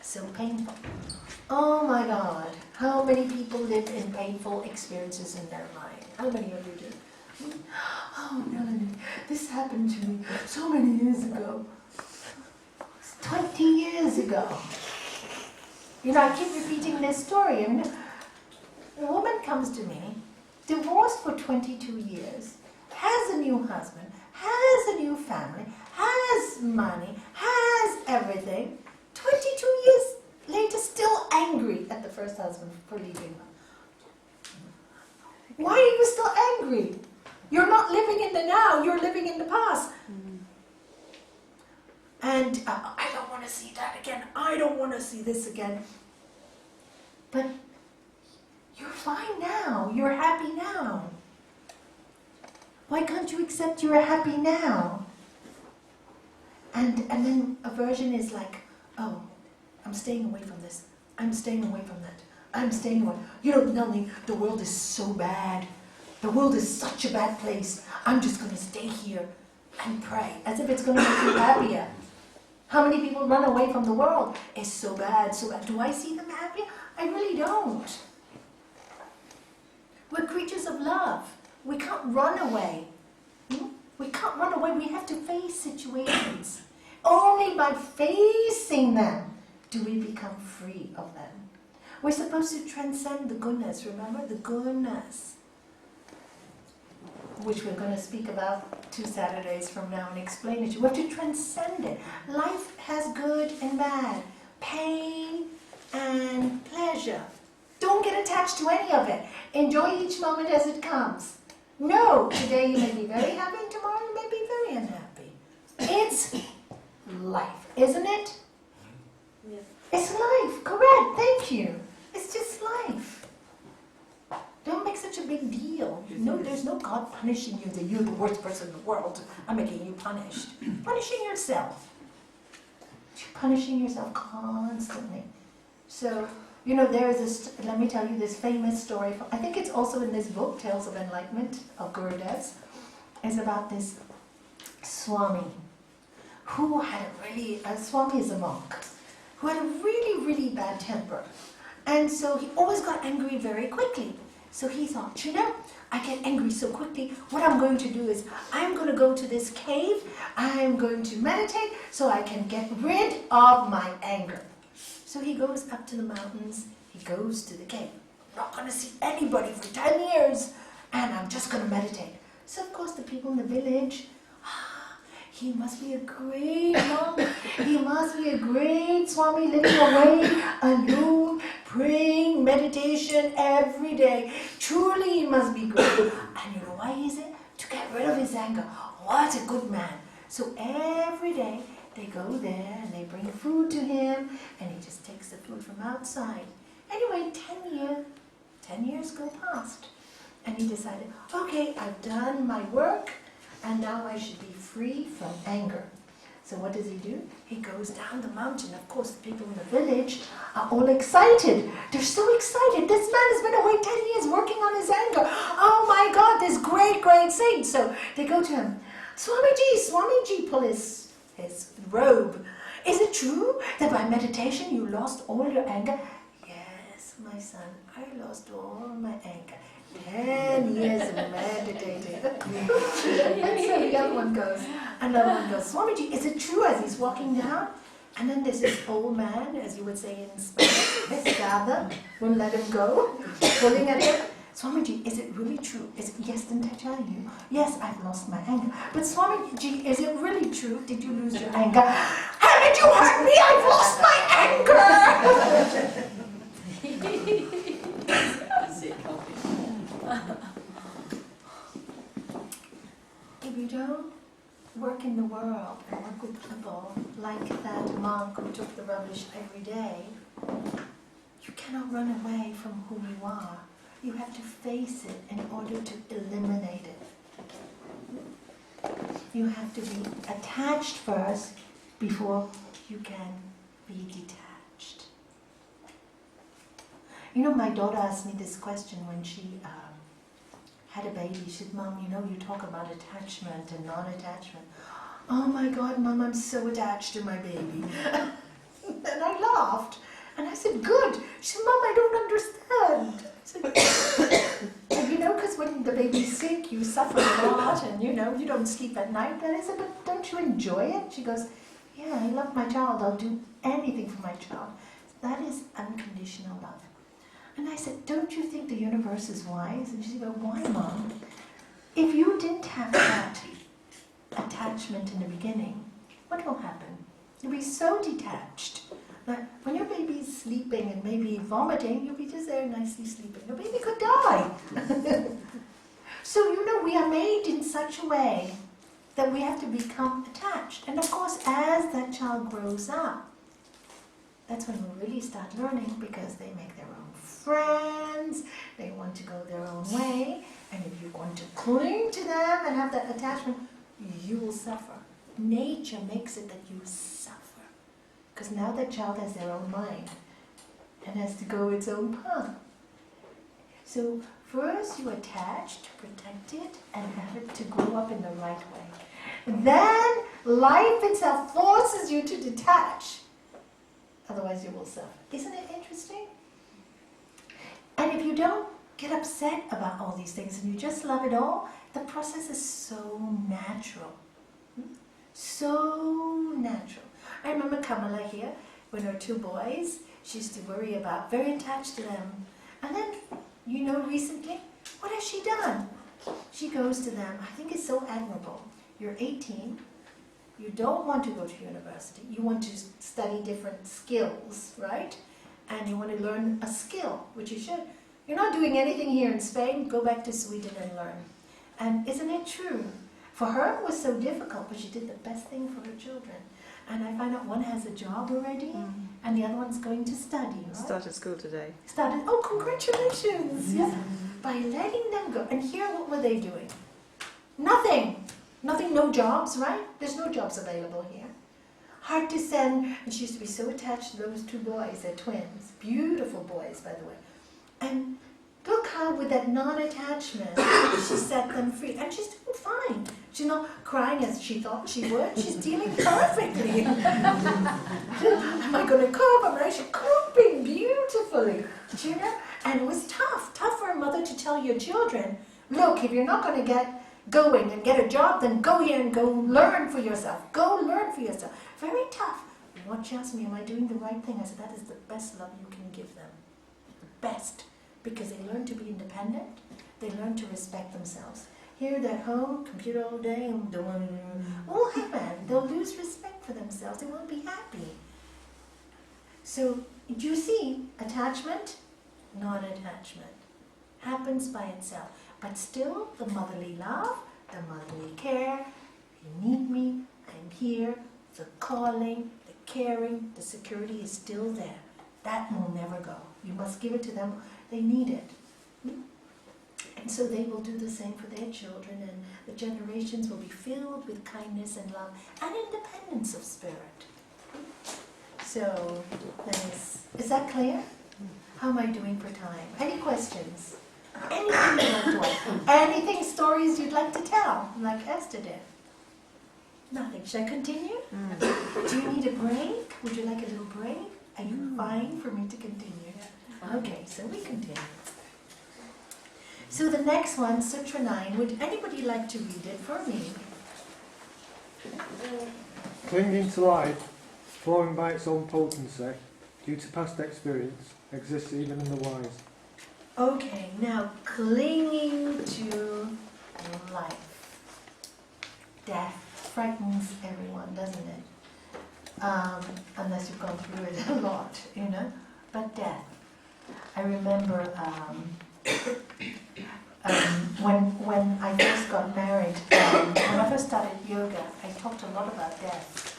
So painful. Oh my God. How many people live in painful experiences in their mind? How many of you do? Oh, Nalanie, this happened to me so many years ago. 20 years ago. I keep repeating this story. A woman comes to me, divorced for 22 years, has a new husband, has a new family, has money, has everything. 22 years later, still angry at the first husband for leaving her. Why are you still angry? You're not living in the now, you're living in the past. And I don't want to see that again. I don't want to see this again. But you're fine now. You're happy now. Why can't you accept you're happy now? And then aversion is like, oh, I'm staying away from this. I'm staying away from that. I'm staying away. Nalanie, the world is so bad. The world is such a bad place. I'm just going to stay here and pray, as if it's going to make you happier. How many people run away from the world? It's so bad, so bad. Do I see them happier? I really don't. We're creatures of love. We can't run away. We can't run away. We have to face situations. Only by facing them do we become free of them. We're supposed to transcend the goodness. Remember? The goodness. Which we're going to speak about 2 Saturdays from now and explain it to you. We have to transcend it. Life has good and bad, pain and pleasure. Don't get attached to any of it. Enjoy each moment as it comes. No, today you may be very happy and tomorrow you may be very unhappy. It's life, isn't it? Yeah. It's life, correct, thank you. It's just life. Don't make such a big deal. No, there's no God punishing you that you're the worst person in the world. I'm making you punished. Punishing yourself. You're punishing yourself constantly. So, there is this, let me tell you this famous story. I think it's also in this book, Tales of Enlightenment, of Gurudev's. is about this Swami, who had Swami is a monk, who had a really, really bad temper. And so he always got angry very quickly. So he thought, I get angry so quickly, what I'm going to do is, I'm going to go to this cave, I'm going to meditate so I can get rid of my anger. So he goes up to the mountains, he goes to the cave. I'm not going to see anybody for 10 years, and I'm just going to meditate. So of course the people in the village, he must be a great monk, he must be a great Swami living away, alone, praying, meditation every day. Truly he must be good. And you know why is it? To get rid of his anger. What a good man. So every day they go there and they bring food to him and he just takes the food from outside. Anyway, 10 years go past. And he decided, okay, I've done my work and now I should be free from anger. So what does he do? He goes down the mountain. Of course, the people in the village are all excited. They're so excited. This man has been away 10 years working on his anger. Oh my God, this great, great saint. So they go to him. Swamiji, pull his robe. Is it true that by meditation you lost all your anger? Yes, my son, I lost all my anger. 10 years of meditating. And so the other one goes, Swamiji, is it true as he's walking down? And then there's this old man, as you would say in Spanish, Escada, won't let him go, pulling at him. Swamiji, is it really true? Yes, didn't I tell you? Yes, I've lost my anger. But Swamiji, is it really true? Did you lose your anger? Haven't you heard me? I've lost my anger! If you don't work in the world and work with people like that monk who took the rubbish every day, you cannot run away from who you are. You have to face it in order to eliminate it. You have to be attached first before you can be detached. You know, my daughter asked me this question when she had a baby. She said, Mom, you talk about attachment and non-attachment. Oh my God, Mom, I'm so attached to my baby. And I laughed. And I said, good. She said, Mom, I don't understand. I said, because when the baby's sick, you suffer a lot and, you don't sleep at night. And I said, but don't you enjoy it? She goes, yeah, I love my child. I'll do anything for my child. That is unconditional love. And I said, don't you think the universe is wise? And she said, well, why, Mom? If you didn't have that attachment in the beginning, what will happen? You'll be so detached that when your baby is sleeping and maybe vomiting, you'll be just there nicely sleeping. The baby could die. So, we are made in such a way that we have to become attached. And of course, as that child grows up, that's when we really start learning, because they make their own friends, they want to go their own way, and if you want to cling to them and have that attachment, you will suffer. Nature makes it that you suffer, because now that child has their own mind and has to go its own path. So first you attach to protect it and have it to grow up in the right way. Then life itself forces you to detach. Otherwise you will suffer. Isn't it interesting? And if you don't get upset about all these things and you just love it all, the process is so natural. So natural. I remember Kamala here, when her two boys, she used to worry about, very attached to them. And then, recently, what has she done? She goes to them. I think it's so admirable. You're 18. You don't want to go to university. You want to study different skills, right? And you want to learn a skill, which you should. You're not doing anything here in Spain. Go back to Sweden and learn. And isn't it true? For her, it was so difficult, but she did the best thing for her children. And I find out one has a job already, and the other one's going to study, right? Started school today. Oh, congratulations! Yeah. By letting them go. And here, what were they doing? Nothing, no jobs, right? There's no jobs available here. Hard to send, and she used to be so attached to those two boys, they're twins. Beautiful boys, by the way. And look how, with that non-attachment, she set them free. And she's doing fine. She's not crying as she thought she would. She's dealing perfectly. Am I going to cope? Am I she's coping beautifully? Do you know? And it was tough for a mother to tell your children, look, if you're not going to get going and get a job, then go here and go learn for yourself. Go learn for yourself. Very tough. What she asked me, am I doing the right thing? I said, that is the best love you can give them. The best. Because they learn to be independent. They learn to respect themselves. Here they're home, computer all day, and won't happen. They'll lose respect for themselves. They won't be happy. So, do you see? Attachment, non-attachment. Happens by itself. But still, the motherly love, the motherly care, you need me, I'm here, the calling, the caring, the security is still there. That will never go. You must give it to them. They need it. And so they will do the same for their children, and the generations will be filled with kindness and love and independence of spirit. So, is that clear? How am I doing for time? Any questions? Anything you'd like to ask? Anything, stories you'd like to tell, like Esther did? Nothing. Should I continue? Do you need a break? Would you like a little break? Are you fine for me to continue? Okay, so we continue. So the next one, Sutra 9, would anybody like to read it for me? Clinging to life, flowing by its own potency, due to past experience, exists even in the wise. Okay, now clinging to life. Death frightens everyone, doesn't it? Unless you've gone through it a lot, you know. But death. I remember when I first got married, when I first started yoga, I talked a lot about death.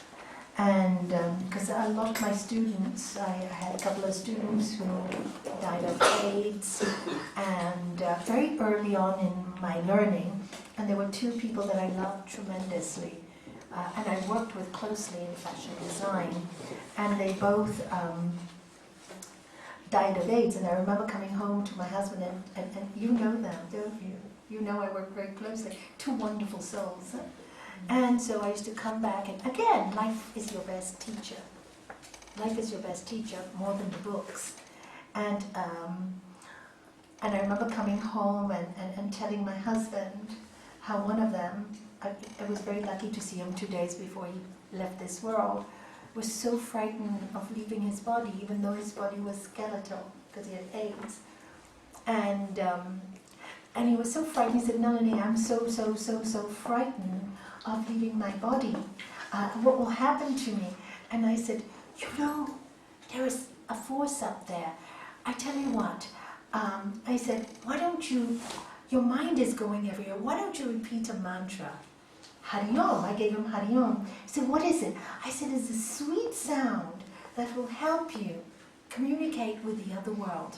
And because a lot of my students, I had a couple of students who died of AIDS, and very early on in my learning, and there were two people that I loved tremendously, and I worked with closely in fashion design, and they both died of AIDS. And I remember coming home to my husband, and you know them, don't you? You know I work very closely. Two wonderful souls. Huh? And so I used to come back, and again, life is your best teacher. Life is your best teacher, more than the books. And I remember coming home and telling my husband how one of them, I was very lucky to see him 2 days before he left this world, was so frightened of leaving his body, even though his body was skeletal, because he had AIDS. And he was so frightened, he said, Nalanie, I'm so frightened of leaving my body. What will happen to me? And I said, you know, there is a force up there. I tell you what, I said, why don't you, your mind is going everywhere, why don't you repeat a mantra? Hariom, I gave him Hariom. He said, what is it? I said, it's a sweet sound that will help you communicate with the other world.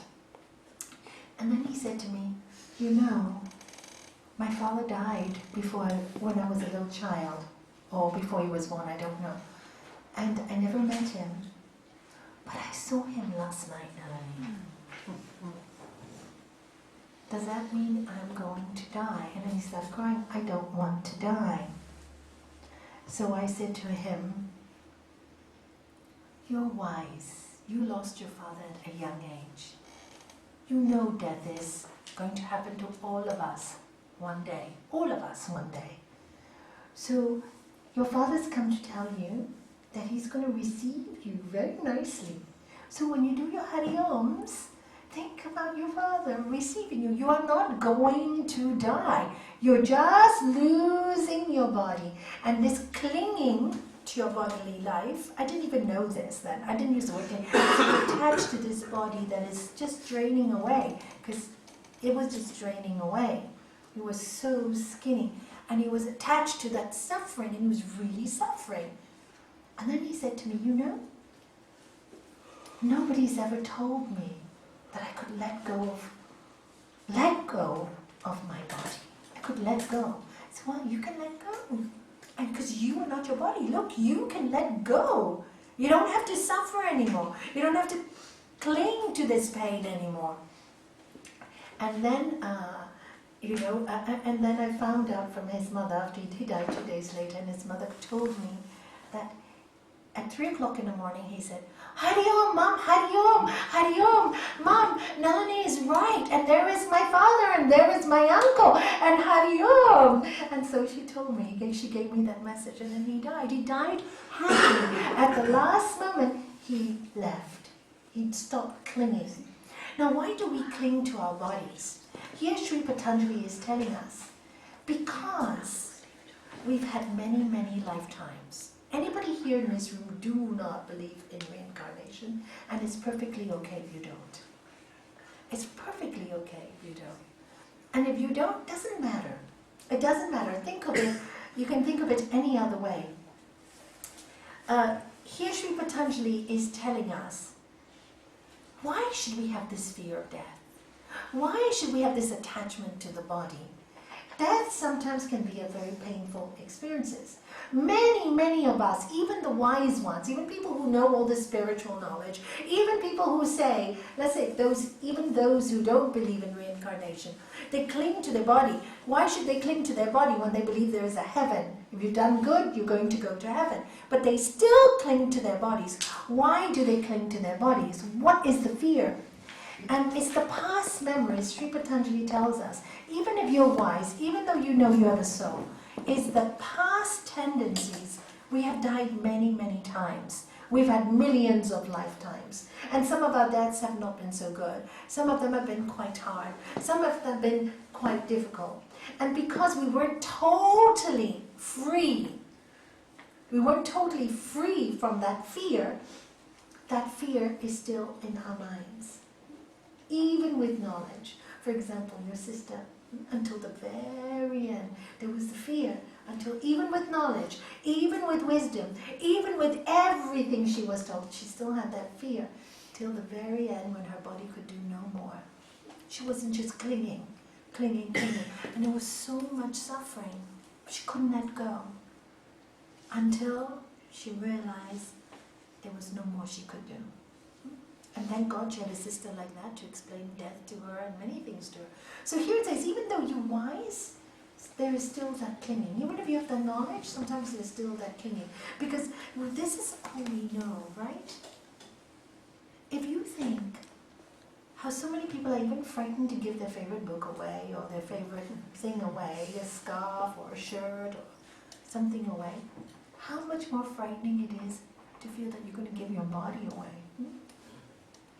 And then he said to me, you know, my father died when I was a little child, or before he was born, I don't know. And I never met him, but I saw him last night, Nalanie. Does that mean I'm going to die? And then he started crying, I don't want to die. So I said to him, you're wise. You lost your father at a young age. You know death is going to happen to all of us one day. All of us one day. So your father's come to tell you that he's going to receive you very nicely. So when you do your Harioms, think about your father receiving you. You are not going to die. You're just losing your body. And this clinging to your bodily life, I didn't even know this then. I didn't use the word clinging. It's attached to this body that is just draining away. Because it was just draining away. He was so skinny. And he was attached to that suffering. And he was really suffering. And then he said to me, you know, nobody's ever told me that I could let go of my body. I could let go. So, well, you can let go. And because you are not your body, look, you can let go. You don't have to suffer anymore. You don't have to cling to this pain anymore. And then and then I found out from his mother after he died 2 days later, and his mother told me that at 3 o'clock in the morning he said, Hari Om, Mom, Hari Om, Hari Om, Mom, Nalanie is right, and there is my father, and there is my uncle, and Hari Om. And so she told me, she gave me that message, and then he died. He died happy. At the last moment, he left. He stopped clinging. Now, why do we cling to our bodies? Here Sri Patanjali is telling us, because we've had many, many lifetimes. Anybody here in this room do not believe in reincarnation, and it's perfectly okay if you don't. It's perfectly okay if you don't. And if you don't, it doesn't matter. It doesn't matter. Think of it, you can think of it any other way. Here Sri Patanjali is telling us, why should we have this fear of death? Why should we have this attachment to the body? Death sometimes can be a very painful experience. Many, many of us, even the wise ones, even people who know all the spiritual knowledge, even people who say, let's say even those who don't believe in reincarnation, they cling to their body. Why should they cling to their body when they believe there is a heaven? If you've done good, you're going to go to heaven. But they still cling to their bodies. Why do they cling to their bodies? What is the fear? And it's the past memories, Sri Patanjali tells us, even if you're wise, even though you know you have a soul, it's the past tendencies. We have died many, many times. We've had millions of lifetimes. And some of our deaths have not been so good. Some of them have been quite hard. Some of them have been quite difficult. And because we weren't totally free from that fear is still in our minds. Even with knowledge. For example, your sister, until the very end, there was the fear. Until even with knowledge, even with wisdom, even with everything she was told, she still had that fear. Till the very end when her body could do no more. She wasn't just clinging. And there was so much suffering. She couldn't let go. Until she realized there was no more she could do. And thank God she had a sister like that to explain death to her and many things to her. So here it says, even though you're wise, there is still that clinging. Even if you have the knowledge, sometimes there's still that clinging. Because this is all we know, right? If you think how so many people are even frightened to give their favorite book away or their favorite thing away, a scarf or a shirt or something away, how much more frightening it is to feel that you're going to give your body away.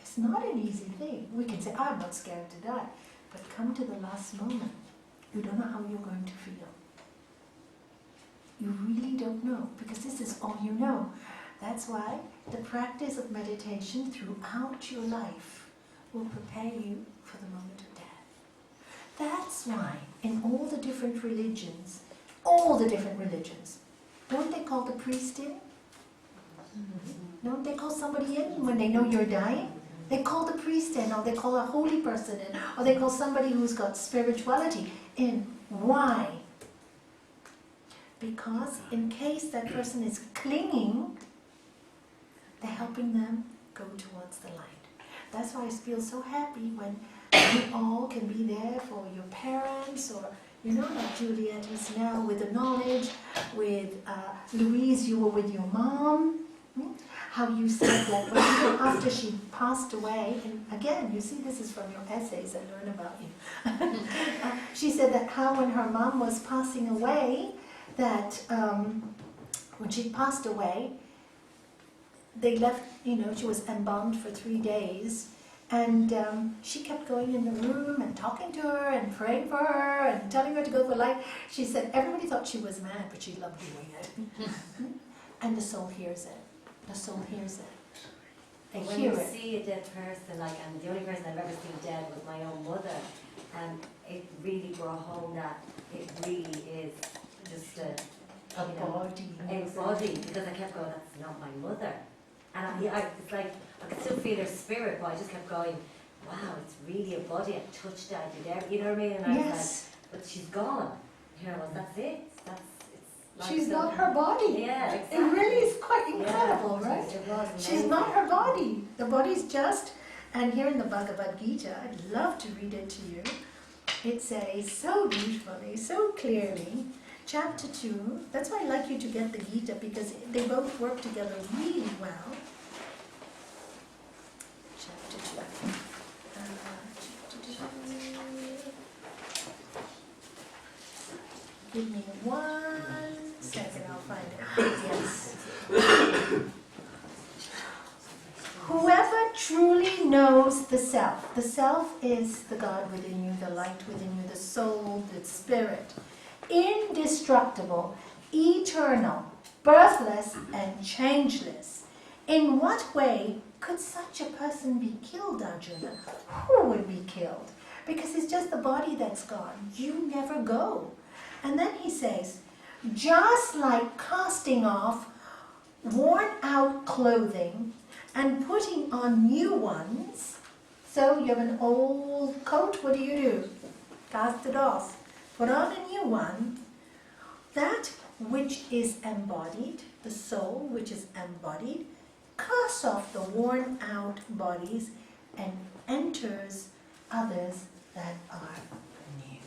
It's not an easy thing. We can say, I'm not scared to die. But come to the last moment, you don't know how you're going to feel. You really don't know, because this is all you know. That's why the practice of meditation throughout your life will prepare you for the moment of death. That's why in all the different religions, don't they call the priest in? Don't they call somebody in when they know you're dying? They call the priest in, or they call a holy person in, or they call somebody who's got spirituality in. Why? Because in case that person is clinging, they're helping them go towards the light. That's why I feel so happy when we all can be there for your parents, or like Juliet is now with the knowledge, with Louise, you were with your mom. How you said that even after she passed away, and again, you see this is from your essays I learn about you. She said that how when her mom was passing away, that when she passed away, they left, she was embalmed for 3 days, and she kept going in the room and talking to her and praying for her and telling her to go for light. She said everybody thought she was mad, but she loved doing it. And the soul hears it. The soul hears it. They when hear you it. see a dead person, and the only person I've ever seen dead was my own mother, and it really brought home that it really is just a body, because I kept going, that's not my mother. And it's like, I could still feel her spirit, but I just kept going, wow, it's really a body, I touched that, I did everything, you know what I mean? And I was like, but she's gone. That's it. She's not her body. Yeah, exactly. It really is quite incredible, right? It was She's not her body. The body's just, and here in the Bhagavad Gita, I'd love to read it to you. it says so beautifully, so clearly, chapter 2, that's why I like you to get the Gita, because they both work together really well. Chapter 2. Give me 1 second, I'll find it. Yes. Whoever truly knows the self is the God within you, the light within you, the soul, the spirit, indestructible, eternal, birthless, and changeless. In what way could such a person be killed, Arjuna? Who would be killed? Because it's just the body that's gone. You never go. And then he says, just like casting off worn out clothing and putting on new ones. So you have an old coat, what do? Cast it off. Put on a new one. That which is embodied, the soul which is embodied, casts off the worn out bodies and enters others that are new.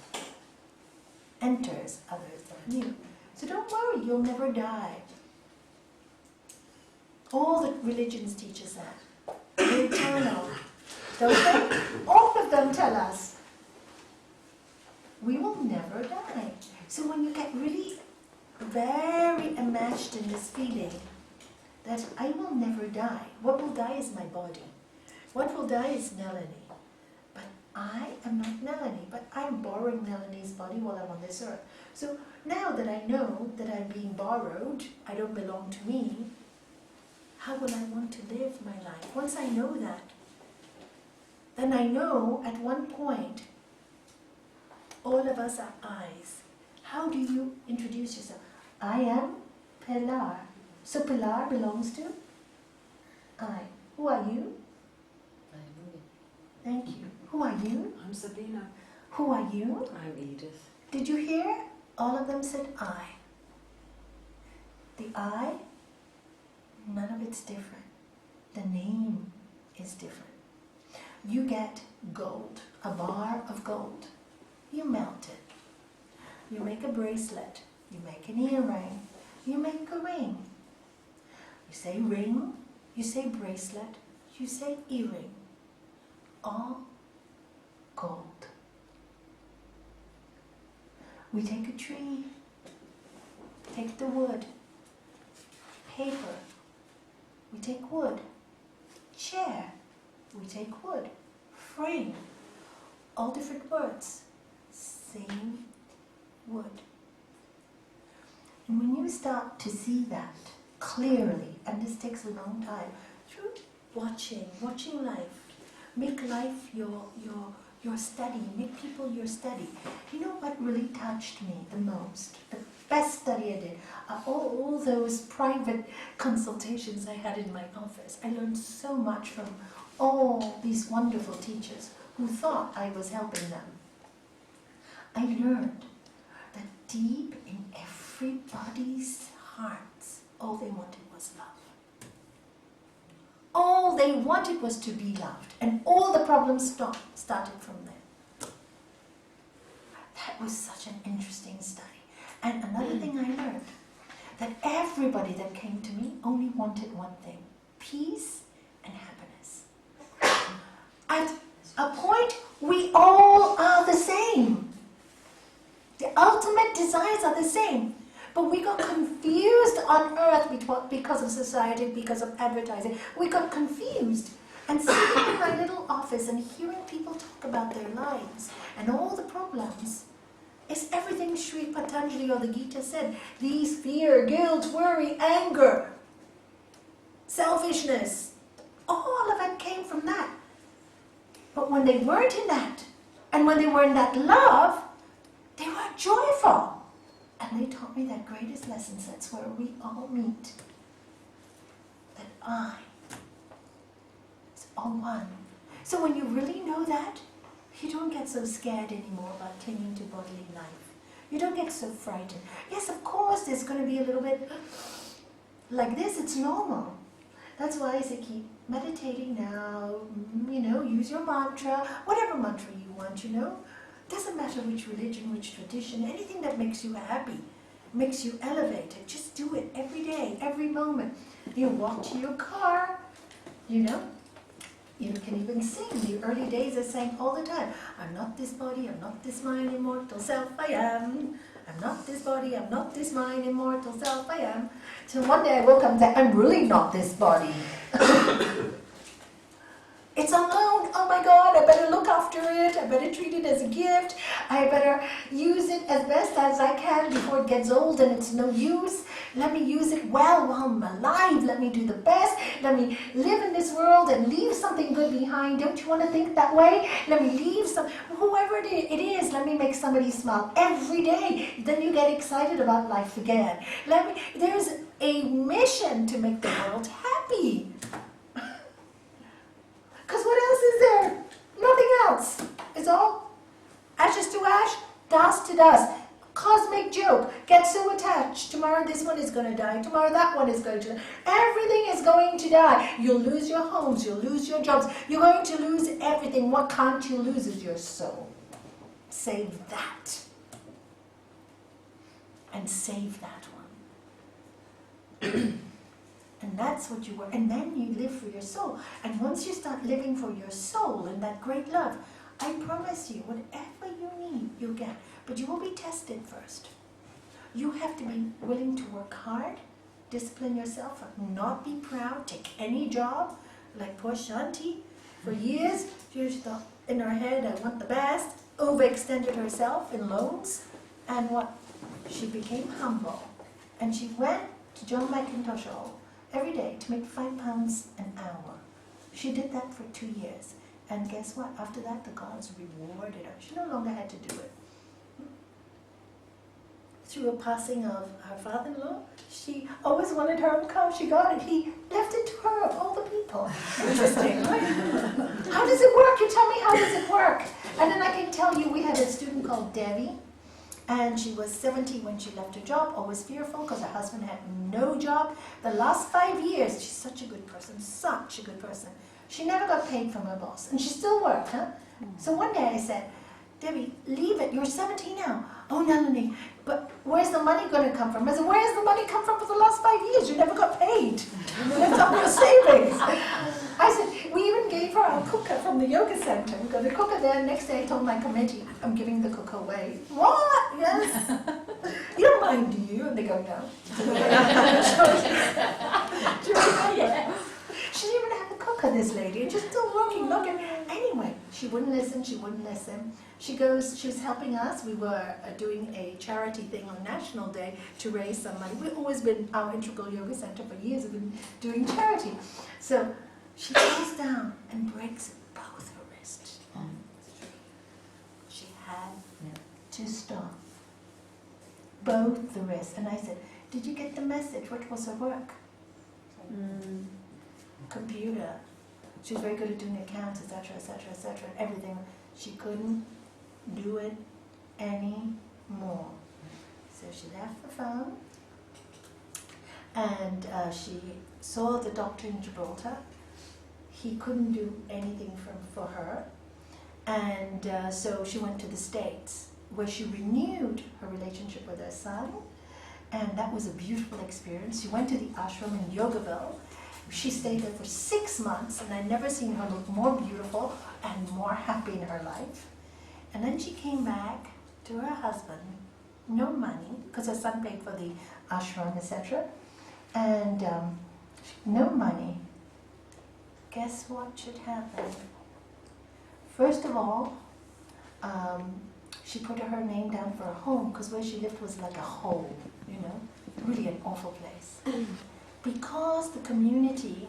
Enters others that are new. So don't worry, you'll never die. All the religions teach us that. They're eternal. Don't they? All of them tell us we will never die. So when you get really very enmeshed in this feeling that I will never die, what will die is my body. What will die is Nalanie. But I am not Nalanie, but I'm borrowing Nalanie's body while I'm on this earth. So now that I know that I'm being borrowed, I don't belong to me, how will I want to live my life? Once I know that, then I know at one point, all of us are I's. How do you introduce yourself? I am Pilar. So Pilar belongs to I. Who are you? Thank you. Who are you? I'm Sabina. Who are you? I'm Edith. Did you hear? All of them said I. The I, none of it's different. The name is different. You get gold, a bar of gold. You melt it. You make a bracelet. You make an earring. You make a ring. You say ring. You say bracelet. You say earring. All gold. We take a tree. Take the wood. Paper. We take wood. Chair. We take wood. Frame. All different words. Same wood. And when you start to see that clearly, and this takes a long time, through watching life, make life your study, make people your study. You know what really touched me the most? The best study I did are all those private consultations I had in my office. I learned so much from all these wonderful teachers who thought I was helping them. I learned that deep in everybody's hearts, all they wanted was love. All they wanted was to be loved, and all the problems started from there. That was such an interesting study. And another thing I learned, that everybody that came to me only wanted one thing: peace and happiness. At a point, we all are the same. The ultimate desires are the same. But we got confused on earth because of society, because of advertising. We got confused. And sitting in my little office and hearing people talk about their lives and all the problems, is everything Sri Patanjali or the Gita said. These fear, guilt, worry, anger, selfishness, all of it came from that. But when they weren't in that, and when they were in that love, they were joyful. And they taught me that greatest lessons. That's where we all meet. That I is all one. So when you really know that, you don't get so scared anymore about clinging to bodily life. You don't get so frightened. Yes, of course, there's going to be a little bit like this. It's normal. That's why I say keep meditating now. Use your mantra, whatever mantra you want, Doesn't matter which religion, which tradition, anything that makes you happy, makes you elevated. Just do it every day, every moment. You walk to your car, you know. You can even sing. The early days I sang all the time. I'm not this body, I'm not this mind, immortal self I am. I'm not this body, I'm not this mind, immortal self I am. So one day I woke up and said, I'm really not this body. It's on loan. Oh my God, I better look after it. I better treat it as a gift. I better use it as best as I can before it gets old and it's no use. Let me use it well while I'm alive. Let me do the best. Let me live in this world and leave something good behind. Don't you want to think that way? Let me leave whoever it is, let me make somebody smile every day. Then you get excited about life again. There's a mission to make the world happy. Because what else is there? Nothing else. It's all ashes to ash, dust to dust. Cosmic joke. Get so attached. Tomorrow this one is going to die. Tomorrow that one is going to die. Everything is going to die. You'll lose your homes. You'll lose your jobs. You're going to lose everything. What can't you lose is your soul. Save that. And save that one. And that's what you were. And then you live for your soul. And once you start living for your soul and that great love, I promise you, whatever you need, you'll get. But you will be tested first. You have to be willing to work hard, discipline yourself, not be proud, take any job. Like poor Shanti, for years, she thought in her head, I want the best, overextended herself in loans. And what? She became humble. And she went to John McIntosh Hall every day to make £5 an hour. She did that for 2 years. And guess what? After that, the gods rewarded her. She no longer had to do it. Through a passing of her father-in-law, she always wanted her own car. She got it. He left it to her, of all the people. Interesting, right? How does it work? You tell me, how does it work? And then I can tell you, we had a student called Debbie, and she was 70 when she left her job, always fearful because her husband had no job. The last 5 years, she's such a good person, such a good person. She never got paid from her boss, and she still worked, huh? So one day I said, Debbie, leave it, you're 70 now. Oh, Nalanie, but where's the money going to come from? I said, where has the money come from for the last 5 years? You never got paid. That's all your savings. I said, we even gave her our cooker from the yoga center. We got a cooker there. Next day I told my committee, I'm giving the cooker away. What? Yes. You don't mind, do you? And they go, no. She didn't even have a cooker, this lady. And she's still working, look at her. Anyway, she wouldn't listen, she wouldn't listen. She was helping us. We were doing a charity thing on National Day to raise some money. We've always been, our Integral Yoga Center for years have been doing charity. So she goes down and breaks both her wrists. She had to stop. Both the wrists. And I said, did you get the message? What was her work? Computer. She was very good at doing accounts, etc., etc., etc., everything. She couldn't do it anymore. So she left the phone, and she saw the doctor in Gibraltar. He couldn't do anything for her, and so she went to the States, where she renewed her relationship with her son, and that was a beautiful experience. She went to the ashram in Yogaville. She stayed there for 6 months, and I'd never seen her look more beautiful and more happy in her life. And then she came back to her husband, no money, because her son paid for the ashram, etc. And no money. Guess what should happen? First of all, she put her name down for a home, because where she lived was like a hole, you know, really an awful place. Because the community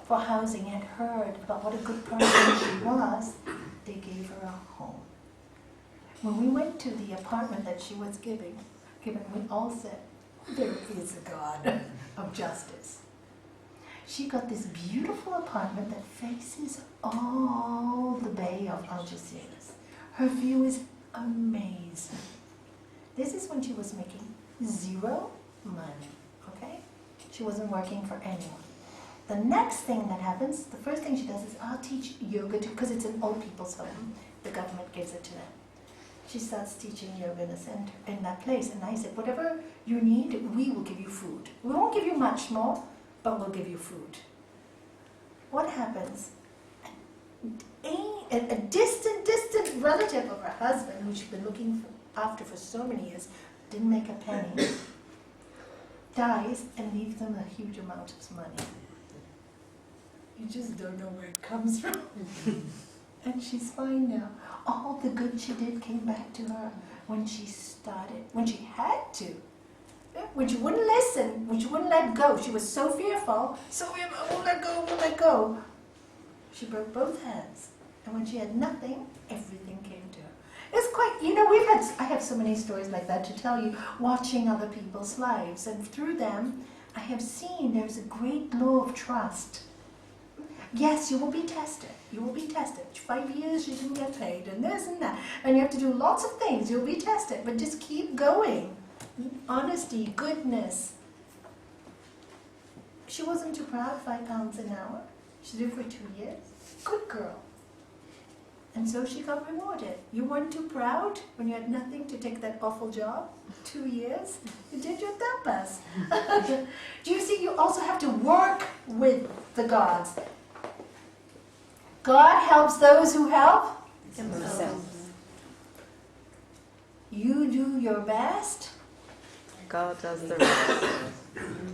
for housing had heard about what a good person she was, they gave her a home. When we went to the apartment that she was given, we all said, there is a God of justice. She got this beautiful apartment that faces all the Bay of Algeciras. Her view is amazing. This is when she was making 0 money, okay? She wasn't working for anyone. The next thing that happens, the first thing she does is, I'll teach yoga to, because it's an old people's home. The government gives it to them. she starts teaching yoga in a center, in that place. And I said, whatever you need, we will give you food. We won't give you much more, but we'll give you food. What happens? A distant relative of her husband, who she'd been looking after for so many years, didn't make a penny, dies and leaves them a huge amount of money. You just don't know where it comes from. And she's fine now. All the good she did came back to her when she started, when she had to. When she wouldn't listen, when she wouldn't let go. She was so fearful, I won't let go, I won't let go. She broke both hands. And when she had nothing, everything came to her. It's quite, I have so many stories like that to tell you, watching other people's lives. And through them, I have seen there's a great law of trust. Yes, you will be tested. You will be tested. 5 years you didn't get paid, and this and that. And you have to do lots of things. You'll be tested, but just keep going. Honesty, goodness. She wasn't too proud, £5 an hour. She did it for 2 years. Good girl. And so she got rewarded. You weren't too proud when you had nothing to take that awful job? 2 years? You did your tapas. Do you see, you also have to work with the gods. God helps those who help Themselves. You do your best. God does the rest.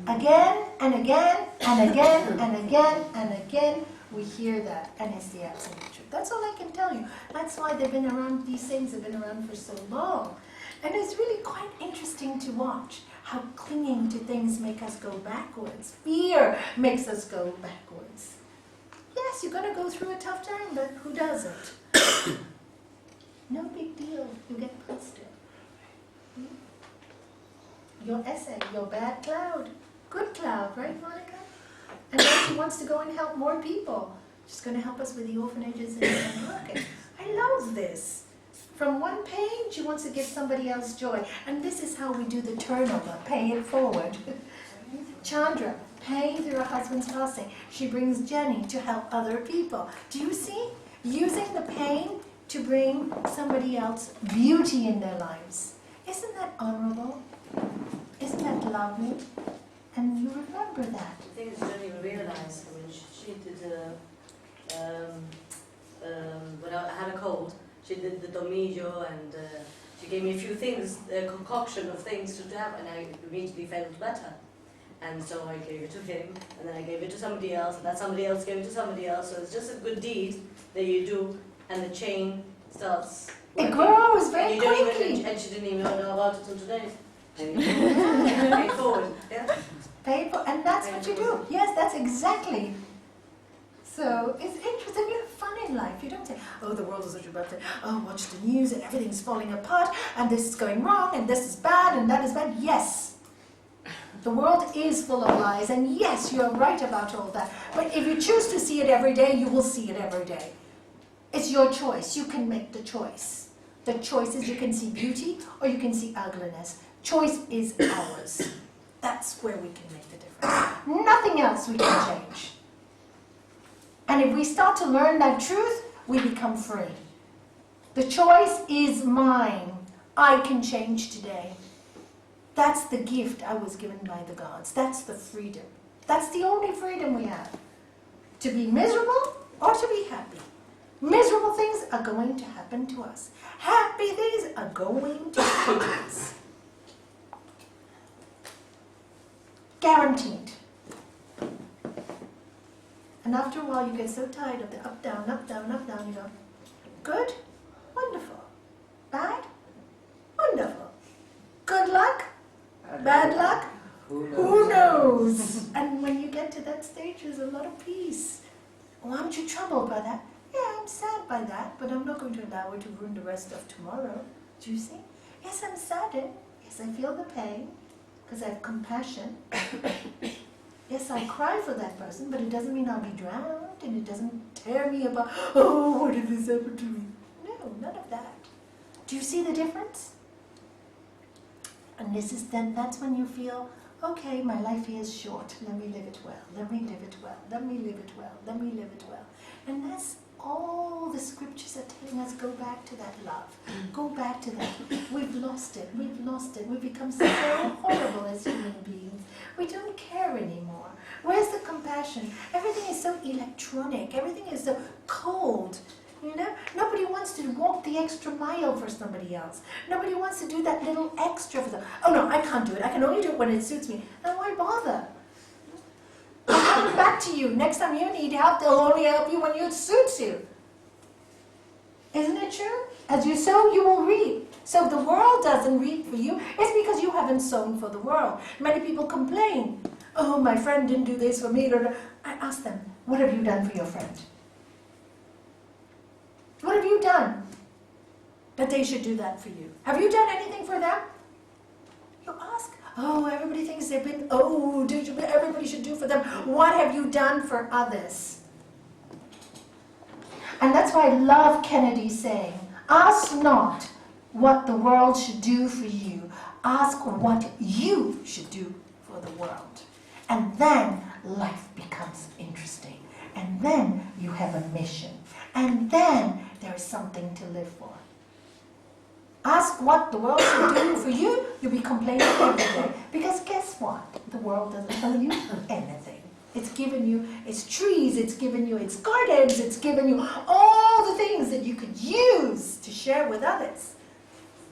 Again and again and again and again and again, we hear that, and it's the absolute truth. That's all I can tell you. That's why they've been around, these things have been around for so long. And it's really quite interesting to watch how clinging to things make us go backwards. Fear makes us go backwards. Yes, you're going to go through a tough time, but who doesn't? No big deal. You get past it. Your essay, your bad cloud. Good cloud, right, Monica? And then she wants to go and help more people. She's going to help us with the orphanages and working. I love this. From one pain, she wants to give somebody else joy. And this is how we do the turnover, pay it forward. Chandra, paying through her husband's passing. She brings Jenny to help other people. Do you see? Using the pain to bring somebody else beauty in their lives. Isn't that honorable? Isn't that lovely? And you remember that. The thing is, you don't even realise. I mean, she did when I had a cold, she did the domijo, and she gave me a few things, a concoction of things to have, and I immediately felt better. And so I gave it to him, and then I gave it to somebody else, and that somebody else gave it to somebody else. So it's just a good deed that you do, and the chain starts It working. grows very And you don't quickly. even, and she didn't even know about it until today. Pay forward, yeah? Pay for, and that's what you do. Yes, that's exactly. So it's interesting. You have fun in life. You don't say, oh, the world is such a bad thing. Oh, watch the news and everything's falling apart, and this is going wrong, and this is bad, and that is bad. Yes. The world is full of lies, and yes, you're right about all that. But if you choose to see it every day, you will see it every day. It's your choice. You can make the choice. The choice is you can see beauty or you can see ugliness. Choice is ours. That's where we can make the difference. Nothing else we can change. And if we start to learn that truth, we become free. The choice is mine. I can change today. That's the gift I was given by the gods. That's the freedom. That's the only freedom we have. To be miserable or to be happy. Miserable things are going to happen to us. Happy things are going to happen to us. Guaranteed. And after a while you get so tired of the up, down, up, down, up, down, you go, good, wonderful. Bad, wonderful. Good luck, bad luck, who knows? And when you get to that stage, there's a lot of peace. Oh, aren't you troubled by that? Yeah, I'm sad by that, but I'm not going to allow it to ruin the rest of tomorrow. Do you see? Yes, I'm saddened. Yes, I feel the pain, because I have compassion. Yes, I cry for that person, but it doesn't mean I'll be drowned, and it doesn't tear me apart. Oh, what did this happen to me? No, none of that. Do you see the difference? And that's when you feel, okay, my life here is short. Let me live it well. Let me live it well. Let me live it well. Let me live it well. And that's all the scriptures are telling us, go back to that love. Go back to that. We've lost it. We've lost it. We've become so horrible as human beings. We don't care anymore. Where's the compassion? Everything is so electronic. Everything is so cold. You know, nobody wants to walk the extra mile for somebody else. Nobody wants to do that little extra for them. Oh no, I can't do it. I can only do it when it suits me. Then why bother? I'll come back to you. Next time you need help, they'll only help you when it suits you. Isn't it true? As you sow, you will reap. So if the world doesn't reap for you, it's because you haven't sown for the world. Many people complain. Oh, my friend didn't do this for me. I ask them, what have you done for your friend? What have you done that they should do that for you? Have you done anything for them? You ask. Oh, everybody thinks they've been, everybody should do for them. What have you done for others? And that's why I love Kennedy saying, ask not what the world should do for you. Ask what you should do for the world. And then life becomes interesting. And then you have a mission. And then there is something to live for. Ask what the world should do for you, you'll be complaining every day. Because guess what? The world doesn't tell you anything. It's given you its trees, it's given you its gardens, it's given you all the things that you could use to share with others.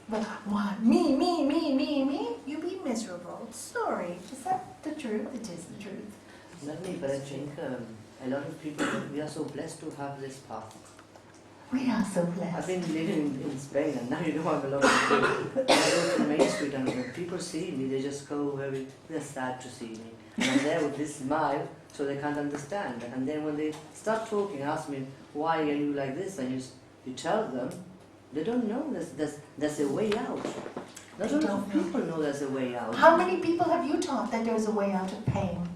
But what? Me, you be miserable. Sorry. Is that the truth? It is the truth. Nalanie, but I think a lot of people, we are so blessed to have this path. We are so I've blessed. been living in Spain, and now you know I'm a lot of people. I go to Main Street, and when people see me, they just go they're sad to see me. And I'm there with this smile, so they can't understand. And then when they start talking, ask me, why are you like this? And you tell them, they don't know there's a way out. Not a lot of people know there's a way out. How many people have you taught that there's a way out of pain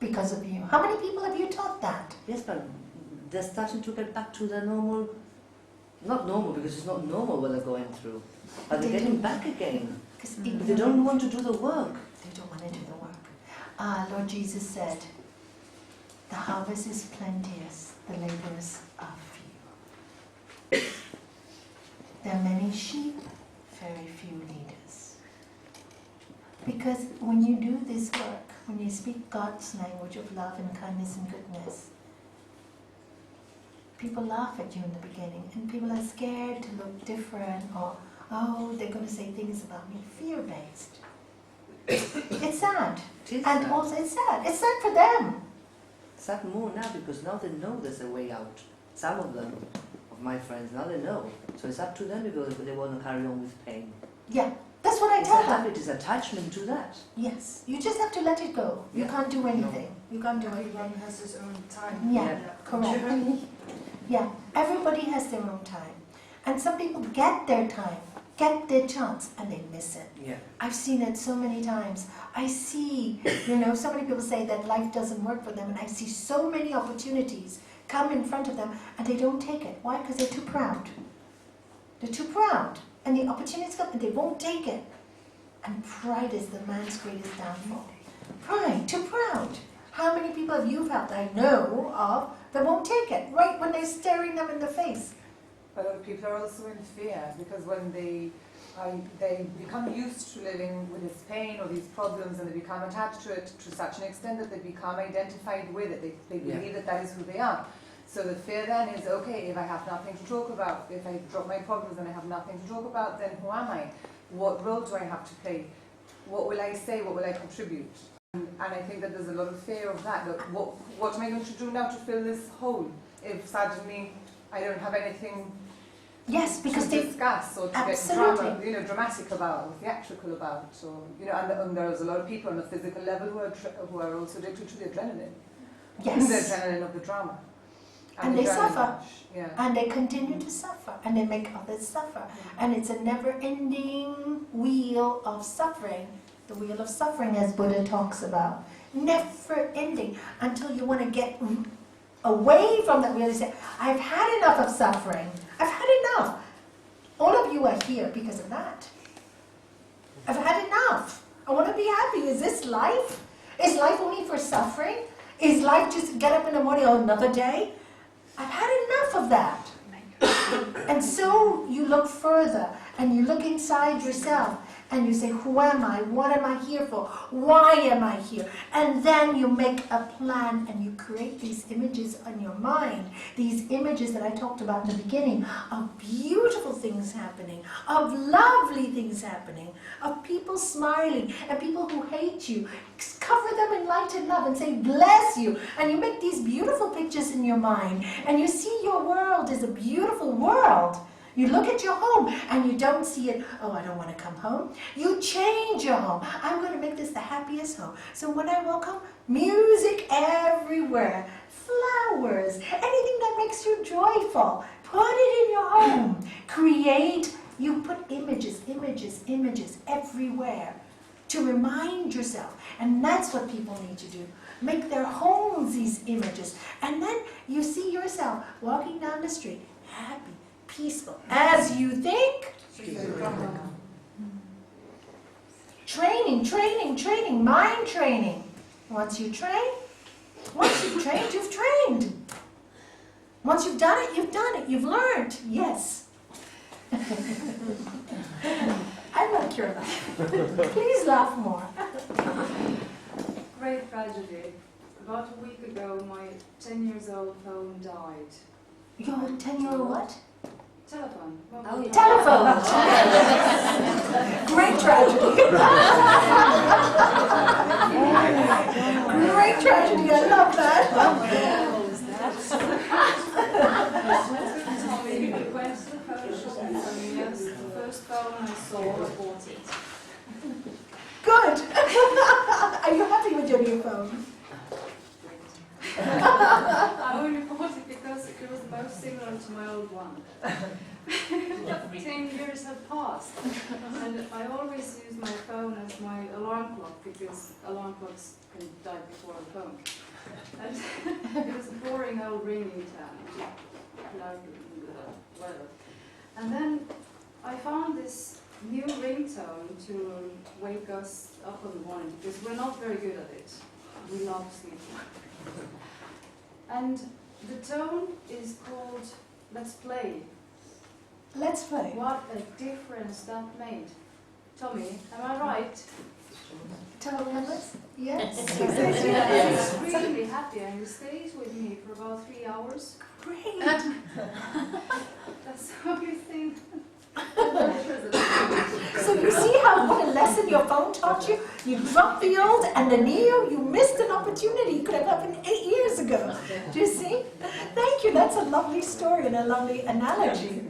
because of you? How many people have you taught that? Yes, but they're starting to get back to their normal, not normal because it's not normal what they're going through, but they're getting back again. But they don't want to do the work. They don't want to do the work. Lord Jesus said, the harvest is plenteous, the laborers are few. There are many sheep, very few leaders. Because when you do this work, when you speak God's language of love and kindness and goodness, people laugh at you in the beginning, and people are scared to look different, or, oh, they're going to say things about me, fear-based. It's sad. And also it's sad. It's sad for them. It's sad more now because now they know there's a way out. Some of them, of my friends, now they know. So it's up to them if they want to carry on with pain. Yeah, that's what I It's tell a them. habit, it's attachment to that. Yes, you just have to let it go. You Yeah. can't do anything. You can't do Everyone anything. has his own time. Yeah, correct. Yeah, everybody has their own time. And some people get their time, get their chance, and they miss it. Yeah. I've seen it so many times. I see, so many people say that life doesn't work for them, and I see so many opportunities come in front of them, and they don't take it. Why? Because they're too proud. They're too proud. And the opportunities come, and they won't take it. And pride is the man's greatest downfall. Pride, too proud. How many people have you helped, I know of, that won't take it, right when they're staring them in the face? But people are also in fear because when they become used to living with this pain or these problems, and they become attached to it to such an extent that they become identified with it. They believe that that is who they are. So the fear then is, okay, if I have nothing to talk about, if I drop my problems and I have nothing to talk about, then who am I? What role do I have to play? What will I say? What will I contribute? And I think that there's a lot of fear of that. Look, what am I going to do now to fill this hole if suddenly I don't have anything Yes, because to they discuss or to absolutely. get dramatic about, or theatrical about, or and there's a lot of people on a physical level who are also addicted to the adrenaline, the Yes, adrenaline of the drama, And the they adrenaline suffer. rush. Yeah. and they continue to suffer, and they make others suffer. And it's a never-ending wheel of suffering, the wheel of suffering as Buddha talks about. Never-ending, until you want to get away from that wheel. You say, I've had enough of suffering. I've had enough. All of you are here because of that. I've had enough. I want to be happy. Is this life? Is life only for suffering? Is life just get up in the morning, oh, another day? I've had enough enough of that. And so you look further and you look inside yourself and you say, who am I? What am I here for? Why am I here? And then you make a plan and you create these images in your mind, these images that I talked about in the beginning, of beautiful things happening, of lovely things happening, of people smiling and people who hate you. Cover them in light and love and say, bless you. And you make these beautiful pictures in your mind and you see your world as a beautiful world. You look at your home and you don't see it, oh, I don't want to come home. You change your home. I'm going to make this the happiest home. So when I walk home, music everywhere, flowers, anything that makes you joyful. Put it in your home. Create, you put images everywhere to remind yourself. And that's what people need to do. Make their homes these images. And then you see yourself walking down the street, happy, peaceful, as you think. Training, mind training. Once you've trained, you've trained. Once you've done it, you've learned. Yes. I like your laugh. Please laugh more. Great tragedy. About a week ago, my 10-year-old phone died. Your 10-year-old what? Telephone. Oh, yeah. Telephone. Great tragedy. Great tragedy. I love that. We went to the phone shop and yes, the first phone I saw, I bought it. Good. Are you happy with your new phone? I only bought it because it was the most similar to my old one. 10 years have passed, and I always use my phone as my alarm clock because alarm clocks can die before a phone. And it was a boring old ringing tone, like whatever. And then I found this new ringtone to wake us up in the morning because we're not very good at it. We love sleep. And the tone is called Let's Play. Let's play. What a difference that made. Tommy, am I right? Tell Alice. Yes. He's extremely happy and he stays with me for about 3 hours. Great. That's the only thing. So you see how what a lesson your phone taught you? You dropped the old and the new, you missed an opportunity. It could have happened 8 years ago. Do you see? Thank you. That's a lovely story and a lovely analogy.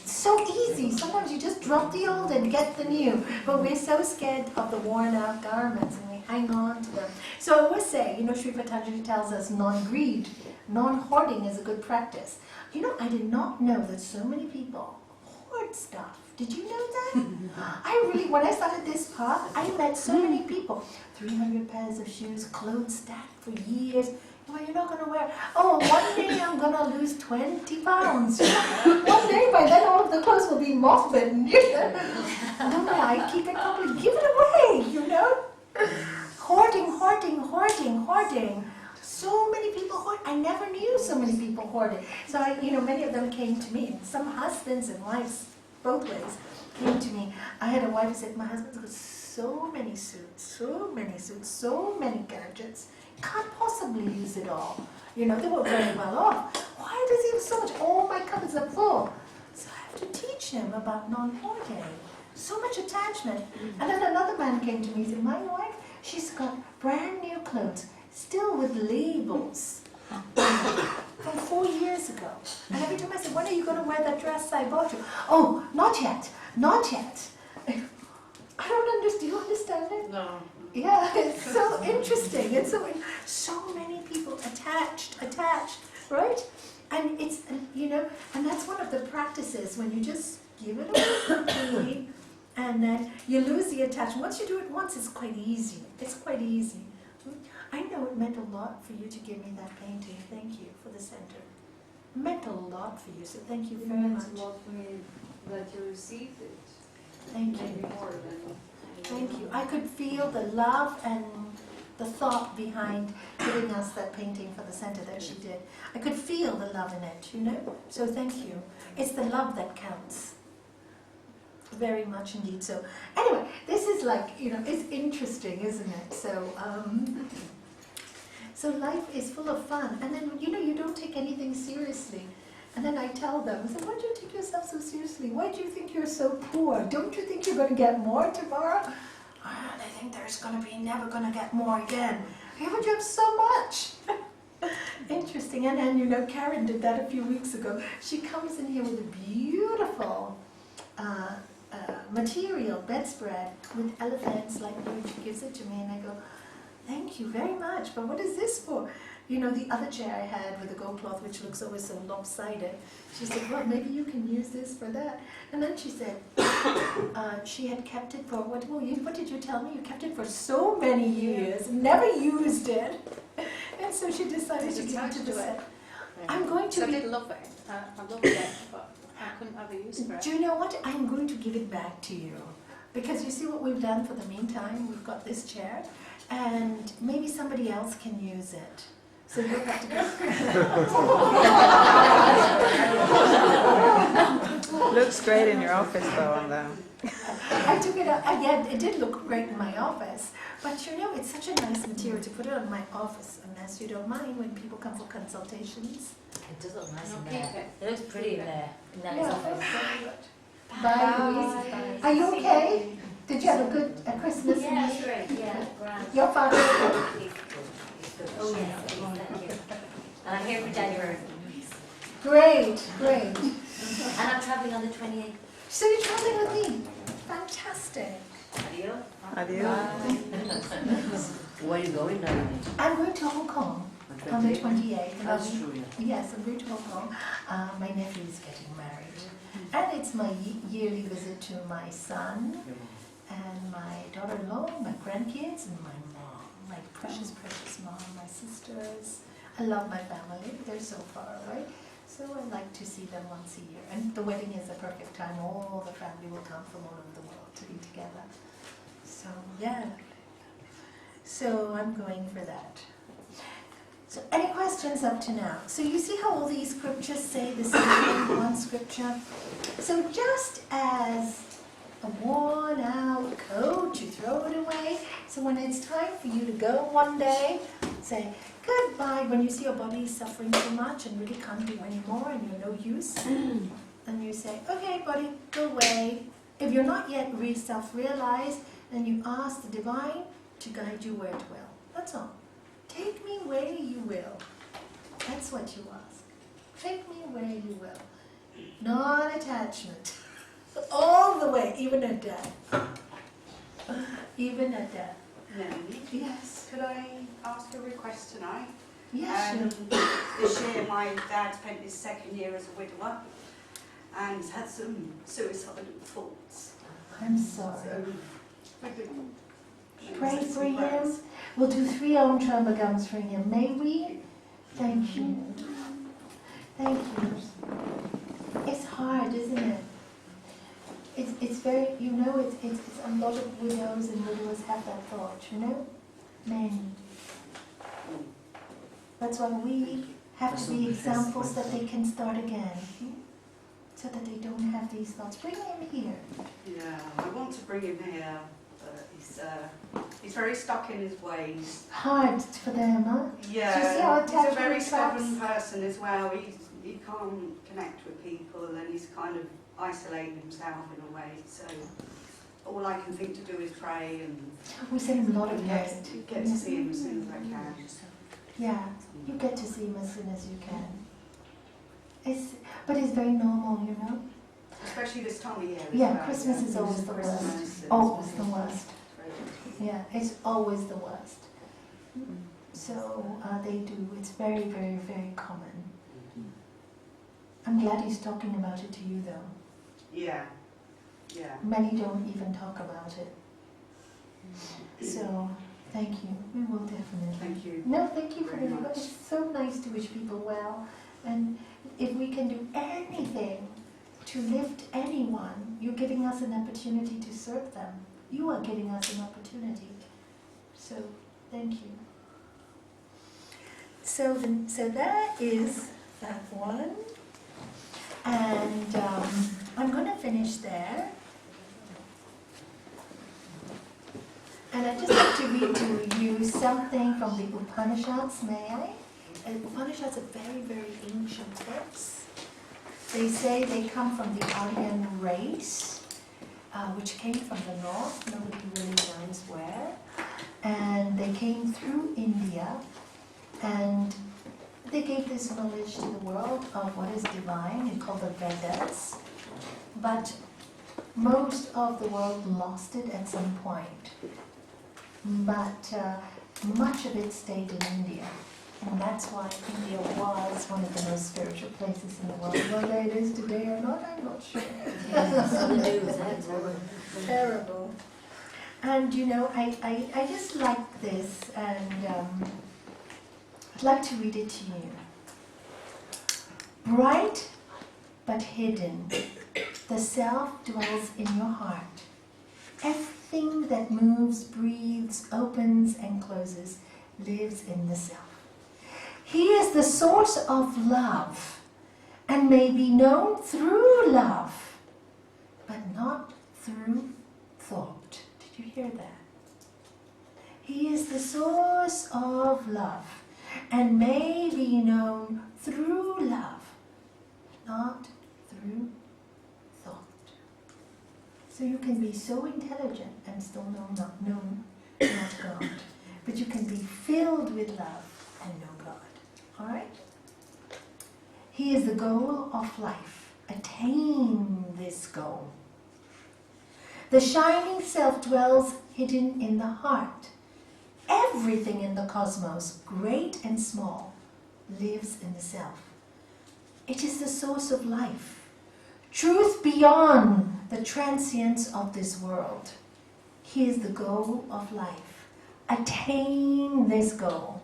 So easy. Sometimes you just drop the old and get the new. But we're so scared of the worn out garments and we hang on to them. So I always say, you know, Sri Patanjali tells us non-greed, non-hoarding is a good practice. You know, I did not know that so many people hoard stuff. Did you know that? When I started this path, I met so many people. 300 pairs of shoes, clothes stacked for years. Well, you're not going to wear. Oh, one day I'm going to lose 20 pounds. One day, by then, all of the clothes will be mothbitten. No, I keep it properly. Give it away, you know? Hoarding. So many people hoard. I never knew so many people hoarded. So, many of them came to me. Some husbands and wives, both ways, came to me. I had a wife who said, my husband's got so many suits, so many gadgets. Can't possibly use it all. They were very well off. Why does he have so much? All my cupboards are full. So I have to teach him about non-hoarding. So much attachment. And then another man came to me and said, my wife, she's got brand new clothes, still with labels, from 4 years ago. And every time I said, when are you going to wear that dress I bought you? Oh, not yet. I don't understand. Do you understand it? No. Yeah, it's so interesting. It's so many people attached, right? And it's, and that's one of the practices when you just give it away and then you lose the attachment. Once you do it once, it's quite easy. I know it meant a lot for you to give me that painting. Thank you for the center. It meant a lot for you, so thank you very much. It meant a lot for me that you received it. Thank you. Maybe more than Thank you. I could feel the love and the thought behind giving us that painting for the center that she did. I could feel the love in it, you know? So thank you. It's the love that counts. Very much indeed. So anyway, this is like, you know, it's interesting, isn't it? So life is full of fun. And then, you know, you don't take anything seriously. And then I tell them, I say, why do you take yourself so seriously? Why do you think you're so poor? Don't you think you're going to get more tomorrow? Oh, they think there's going to be never going to get more again. Yeah, but you have so much. Interesting. And then, you know, Karen did that a few weeks ago. She comes in here with a beautiful material, bedspread, with elephants like you. She gives it to me and I go, thank you very much, but what is this for? You know, the other chair I had with the gold cloth, which looks always so lopsided, she said, well, maybe you can use this for that. And then she said, she had kept it for, what did you tell me? You kept it for so many years, never used it. And so she decided to give it to the set. I'm going to... So I did love it. I loved it, but I couldn't have a use for it. Do you know what? I'm going to give it back to you. Because you see what we've done for the meantime? We've got this chair, and maybe somebody else can use it. So you'll have to go. Looks great in your office though, on the... I took it out. Yeah, it did look great in my office. But you know, it's such a nice material to put it on my office, unless you don't mind when people come for consultations. It does look nice in there. It looks pretty in there. In that Yeah. office. Bye, Louise. Are you okay? Did you have a good Christmas? Yeah, that's great. Yeah, grand. Your father? Oh yes, thank you. And I'm here for January. Great, great. And I'm travelling on the 28th. So you're traveling with me? Fantastic. Adios. Adios. Where are you going now? I'm going to Hong Kong on the 28th. and That's I'll be- true, yeah. Yes, I'm going to Hong Kong. My nephew is getting married. And it's my yearly visit to my son and my daughter-in-law, my grandkids, and my mom, my precious, precious mom, my sisters. I love my family. They're so far away. So I like to see them once a year. And the wedding is a perfect time. All the family will come from all over the world to be together. So, yeah. So I'm going for that. So any questions up to now? So you see how all these scriptures say the same thing, one scripture? So just as a worn out coat, you throw it away. So when it's time for you to go one day, say goodbye. When you see your body suffering too much and really can't do anymore and you're no use, and you say, okay buddy, go away. If you're not yet self-realized, then you ask the divine to guide you where it will. That's all. Take me where you will. That's what you ask. Take me where you will. Non-attachment. All the way, even at death. Even at death. Nalanie, Yes. could I ask a request tonight? Yes, sure. This year my dad spent his second year as a widower and he's had some suicidal thoughts. I'm sorry. So, we could Pray send for some him. prayers. We'll do 3 Om Trambakams for him. May we? Thank you. Thank you. It's hard, isn't it? It's very, you know, it's a lot of widows and widowers have that thought, you know? Many. That's why we have to be examples that they can start again. So that they don't have these thoughts. Bring him here. Yeah, I want to bring him here, but he's very stuck in his ways. Hard for them, huh? Yeah, Do you see how he's a very attachment stubborn traps? person as well. He can't connect with people and he's kind of isolating himself in a way. So all I can think to do is pray and We send him a lot of get, love. get to see him as soon as I can. Yeah, you get to see him as soon as you can. But it's very normal, you know? Especially this time of year. as Yeah, well, Christmas yeah. is always the worst. Christmas and- Always the worst. Yeah, it's always the worst. So they do. It's very, very, very common. I'm glad he's talking about it to you, though. Yeah, yeah. Many don't even talk about it. So, thank you. We will definitely. Thank you. No, thank you Very very much. much. It's so nice to wish people well. And if we can do anything to lift anyone, you're giving us an opportunity to serve them. You are giving us an opportunity. So Thank you. So that is that one. And I'm going to finish there. And I'd just like to read to you something from the Upanishads, may I? Upanishads are very, very ancient texts. They say they come from the Aryan race, which came from the north, nobody really knows where. And they came through India, and they gave this knowledge to the world of what is divine, and called the Vedas. But most of the world lost it at some point. But much of it stayed in India. And that's why India was one of the most spiritual places in the world. Whether it is today or not, I'm not sure. Terrible. And you know, I just like this, and I'd like to read it to you. Bright but hidden, the self dwells in your heart. Everything that moves, breathes, opens, and closes lives in the self. He is the source of love and may be known through love, but not through thought. Did you hear that? He is the source of love and may be known through love, not through thought. So you can be so intelligent and still not God. But you can be filled with love and know God. Alright? He is the goal of life. Attain this goal. The shining self dwells hidden in the heart. Everything in the cosmos, great and small, lives in the self. It is the source of life. Truth beyond the transience of this world. He is the goal of life. Attain this goal.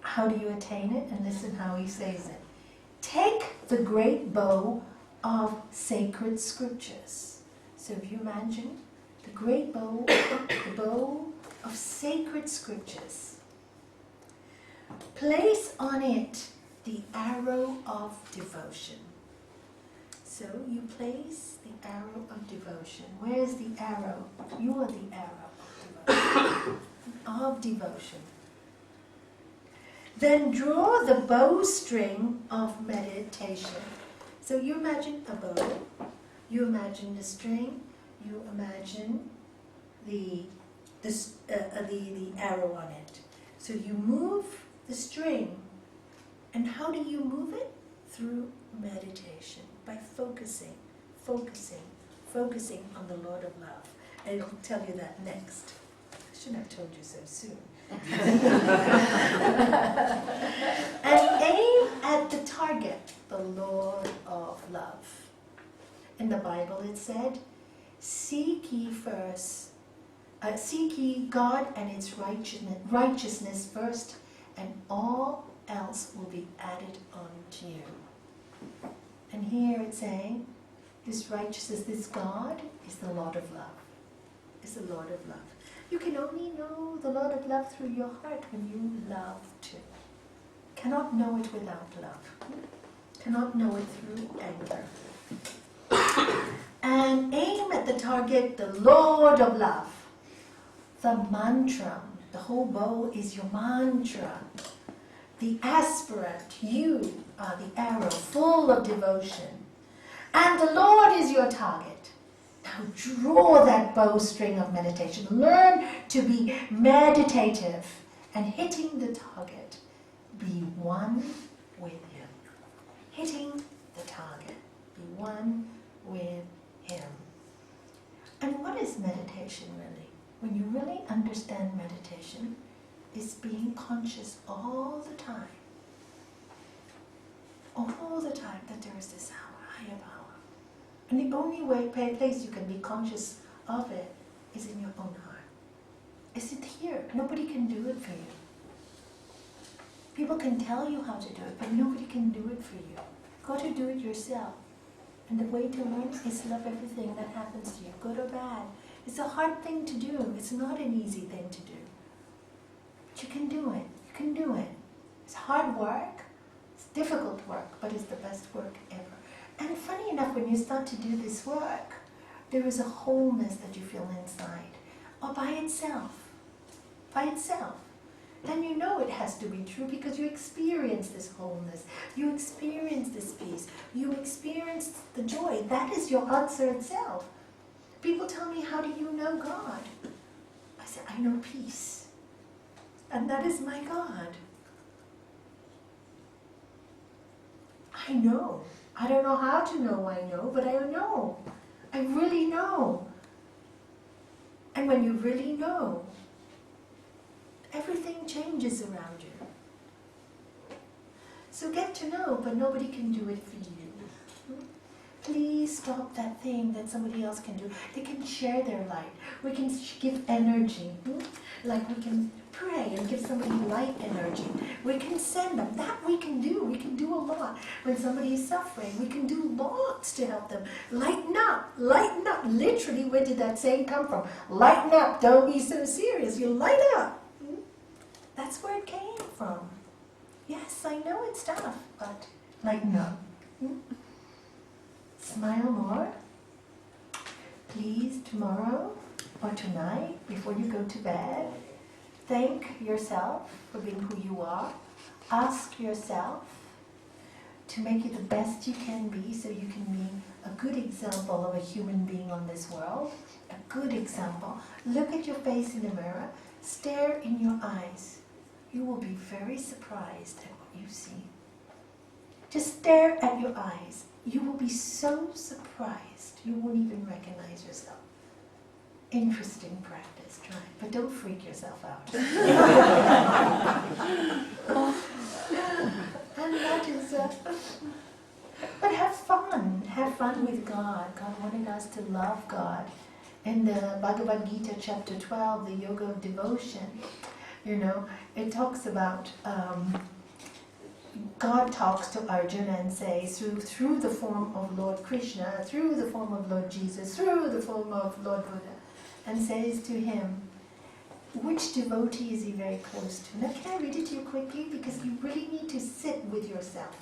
How do you attain it? And listen how he says it. Take the great bow of sacred scriptures. So if you imagine the great bow, the bow of sacred scriptures. Place on it the arrow of devotion. So you place the arrow of devotion. Where is the arrow? You are the arrow of devotion. Then draw the bowstring of meditation. So you imagine a bow, you imagine the string, you imagine the arrow on it. So you move the string. And how do you move it? Through meditation, by focusing on the Lord of Love. And I'll tell you that next. I shouldn't have told you so soon. And aim at the target, the Lord of Love. In the Bible it said, seek ye God and its righteousness first, and all else will be added unto you. And here it's saying, this righteousness, this God is the Lord of Love. Is the Lord of Love. You can only know the Lord of Love through your heart when you love too. Cannot know it without love. Cannot know it through anger. And aim at the target, the Lord of Love. The mantra, the whole bow is your mantra. The aspirant, you are the arrow, full of devotion. And the Lord is your target. Now draw that bowstring of meditation. Learn to be meditative and hitting the target. Be one with Him. Hitting the target. Be one with Him. And what is meditation really? When you really understand meditation, it's being conscious all the time that there is this higher power. And the only place you can be conscious of it is in your own heart. Is it here? Nobody can do it for you. People can tell you how to do it, but nobody can do it for you. Go to do it yourself. And the way to learn is love everything that happens to you, good or bad. It's a hard thing to do. It's not an easy thing to do. But you can do it. You can do it. It's hard work. It's difficult work, but it's the best work ever. And funny enough, when you start to do this work, there is a wholeness that you feel inside, or by itself. By itself. Then you know it has to be true because you experience this wholeness. You experience this peace. You experience the joy. That is your answer itself. People tell me, how do you know God? I say, I know peace. And that is my God. I know. I don't know how to know I know, but I know. I really know. And when you really know, everything changes around you. So get to know, but nobody can do it for you. Please stop that thing that somebody else can do. They can share their light. We can give energy. Like we can pray and give somebody light energy. We can send them. That we can do. We can do a lot. When somebody is suffering, we can do lots to help them. Lighten up. Lighten up. Literally, where did that saying come from? Lighten up. Don't be so serious. You light up. That's where it came from. Yes, I know it's tough, but lighten up. Smile more. Please, tomorrow or tonight, before you go to bed, thank yourself for being who you are. Ask yourself to make you the best you can be so you can be a good example of a human being on this world. A good example. Look at your face in the mirror. Stare in your eyes. You will be very surprised at what you see. Just stare at your eyes. You will be so surprised, you won't even recognize yourself. Interesting practice, try it, but don't freak yourself out. And that is, but have fun with God. God wanted us to love God. In the Bhagavad Gita, chapter 12, the Yoga of Devotion, it talks about God talks to Arjuna and says, through the form of Lord Krishna, through the form of Lord Jesus, through the form of Lord Buddha, and says to him, which devotee is he very close to? Now, can I read it to you quickly? Because you really need to sit with yourself.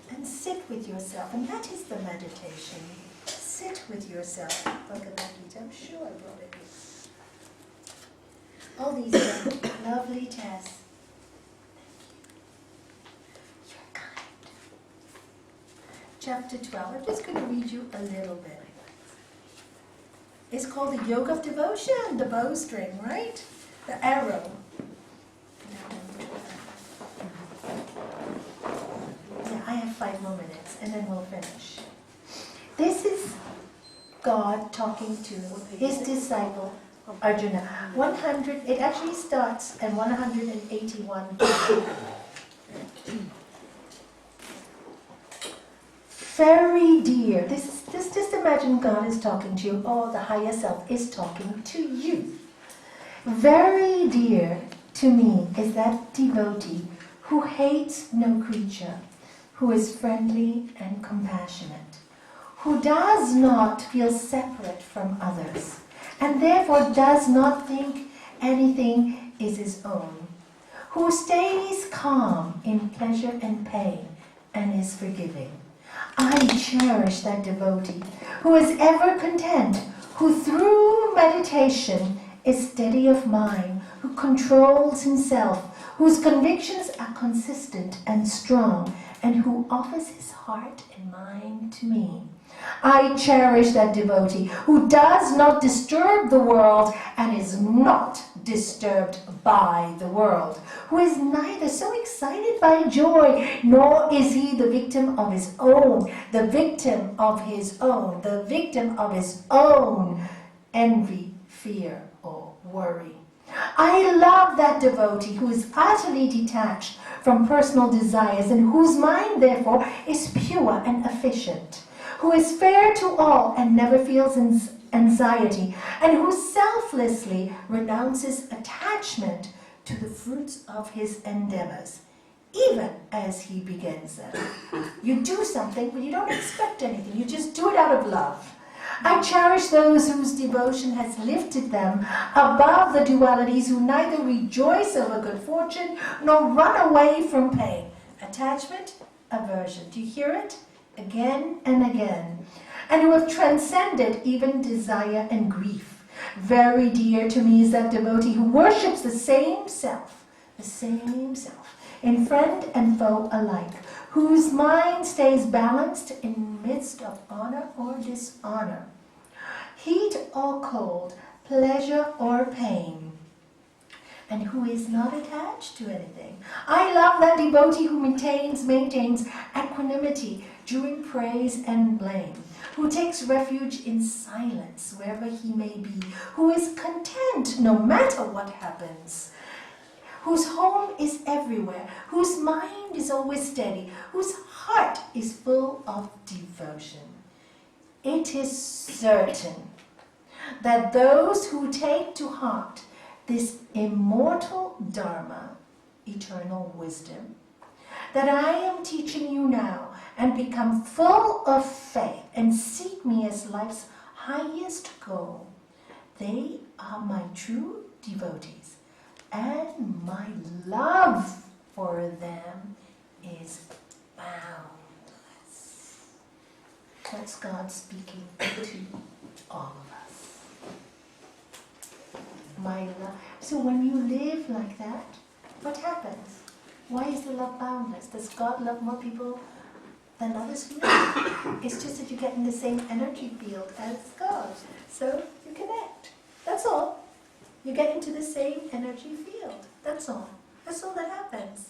And sit with yourself. And that is the meditation. Sit with yourself. Bhagavad Gita. I'm sure I brought it here. All these lovely tests. Chapter 12. I'm just going to read you a little bit. It's called the Yoga of Devotion, the bowstring, right? The arrow. Yeah, I have 5 more minutes and then we'll finish. This is God talking to his disciple Arjuna. 100, it actually starts at 181. Very dear, just imagine God is talking to you, or the higher self is talking to you. Very dear to me is that devotee who hates no creature, who is friendly and compassionate, who does not feel separate from others, and therefore does not think anything is his own, who stays calm in pleasure and pain, and is forgiving. I cherish that devotee who is ever content, who through meditation is steady of mind, who controls himself, whose convictions are consistent and strong, and who offers his heart and mind to me. I cherish that devotee who does not disturb the world and is not disturbed by the world, who is neither so excited by joy, nor is he the victim of his own, the victim of his own, the victim of his own envy, fear, or worry. I love that devotee who is utterly detached from personal desires and whose mind, therefore, is pure and efficient, who is fair to all and never feels anxiety, and who selflessly renounces attachment to the fruits of his endeavors, even as he begins them. You do something, but you don't expect anything. You just do it out of love. I cherish those whose devotion has lifted them above the dualities, who neither rejoice over good fortune nor run away from pain. Attachment, aversion. Do you hear it? Again and again. And who have transcended even desire and grief. Very dear to me is that devotee who worships the same self, in friend and foe alike, whose mind stays balanced in midst of honor or dishonor, heat or cold, pleasure or pain, and who is not attached to anything. I love that devotee who maintains equanimity during praise and blame, who takes refuge in silence wherever he may be, who is content no matter what happens, whose home is everywhere, whose mind is always steady, whose heart is full of devotion. It is certain that those who take to heart this immortal Dharma, eternal wisdom, that I am teaching you now, and become full of faith and seek me as life's highest goal, they are my true devotees, and my love for them is boundless. That's God speaking to all of us. My love. So when you live like that, what happens? Why is the love boundless? Does God love more people than others who live? It's just that you get in the same energy field as God. So you connect. That's all. You get into the same energy field. That's all. That's all that happens.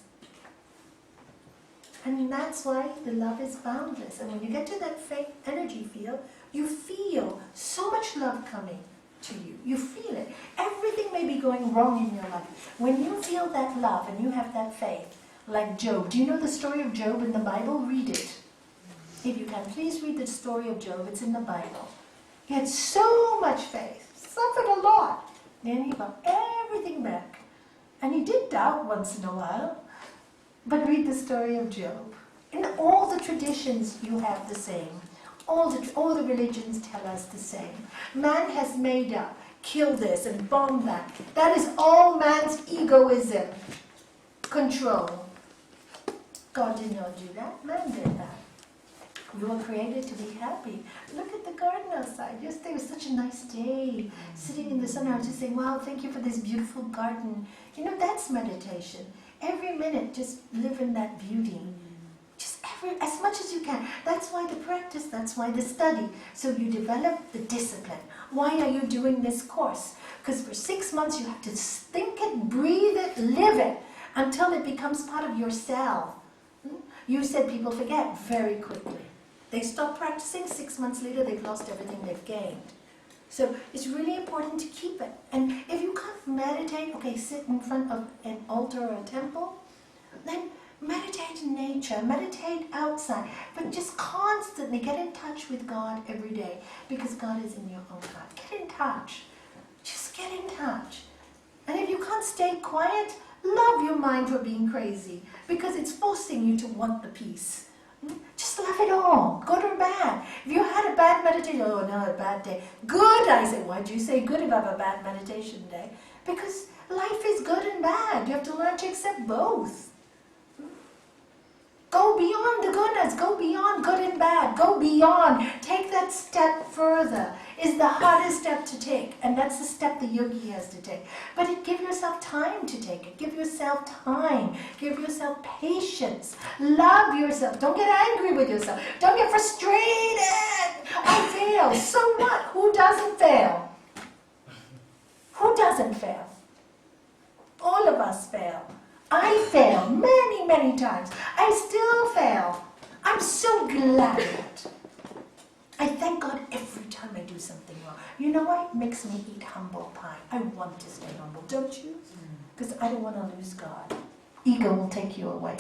And that's why the love is boundless. And when you get to that energy field, you feel so much love coming to you. You feel it. Everything may be going wrong in your life. When you feel that love and you have that faith, like Job. Do you know the story of Job in the Bible? Read it. If you can, please read the story of Job. It's in the Bible. He had so much faith, suffered a lot. Then he got everything back. And he did doubt once in a while. But read the story of Job. In all the traditions, you have the same. All the religions tell us the same. Man has made up, kill this and bomb that. That is all man's egoism. Control. God did not do that. Man did that. We were created to be happy. Look at the garden outside. Yesterday was such a nice day. Sitting in the sun, I was just saying, wow, thank you for this beautiful garden. You know, that's meditation. Every minute, just live in that beauty. Just as much as you can. That's why the practice, that's why the study. So you develop the discipline. Why are you doing this course? Because for 6 months you have to think it, breathe it, live it, until it becomes part of yourself. You said people forget very quickly. They stop practicing, 6 months later they've lost everything they've gained. So it's really important to keep it. And if you can't meditate, okay, sit in front of an altar or a temple, then meditate in nature, meditate outside, but just constantly get in touch with God every day, because God is in your own heart. Get in touch. Just get in touch. And if you can't stay quiet, love your mind for being crazy, because it's forcing you to want the peace. Just love it all, good or bad. If you had a bad meditation, oh no, a bad day. Good, I say. Why do you say good if I have a bad meditation day? Because life is good and bad. You have to learn to accept both. Go beyond the goodness. Go beyond good and bad. Go beyond. Take that step further. It's the hardest step to take. And that's the step the yogi has to take. But give yourself time to take it. Give yourself time. Give yourself patience. Love yourself. Don't get angry with yourself. Don't get frustrated. I fail. So what? Who doesn't fail? Who doesn't fail? All of us fail. I fail many, many times. I still fail. I'm so glad. I thank God every time I do something wrong. You know what? It makes me eat humble pie. I want to stay humble, don't you? Because I don't want to lose God. Ego will take you away.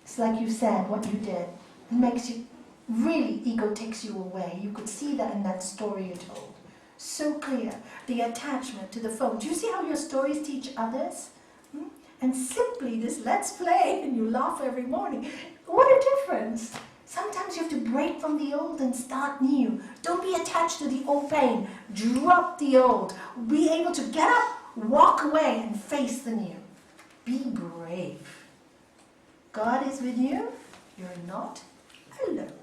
It's like you said, what you did. It makes you, really, ego takes you away. You could see that in that story you told. So clear. The attachment to the phone. Do you see how your stories teach others? And simply this let's play, and you laugh every morning. What a difference. Sometimes you have to break from the old and start new. Don't be attached to the old pain. Drop the old. Be able to get up, walk away, and face the new. Be brave. God is with you. You're not alone.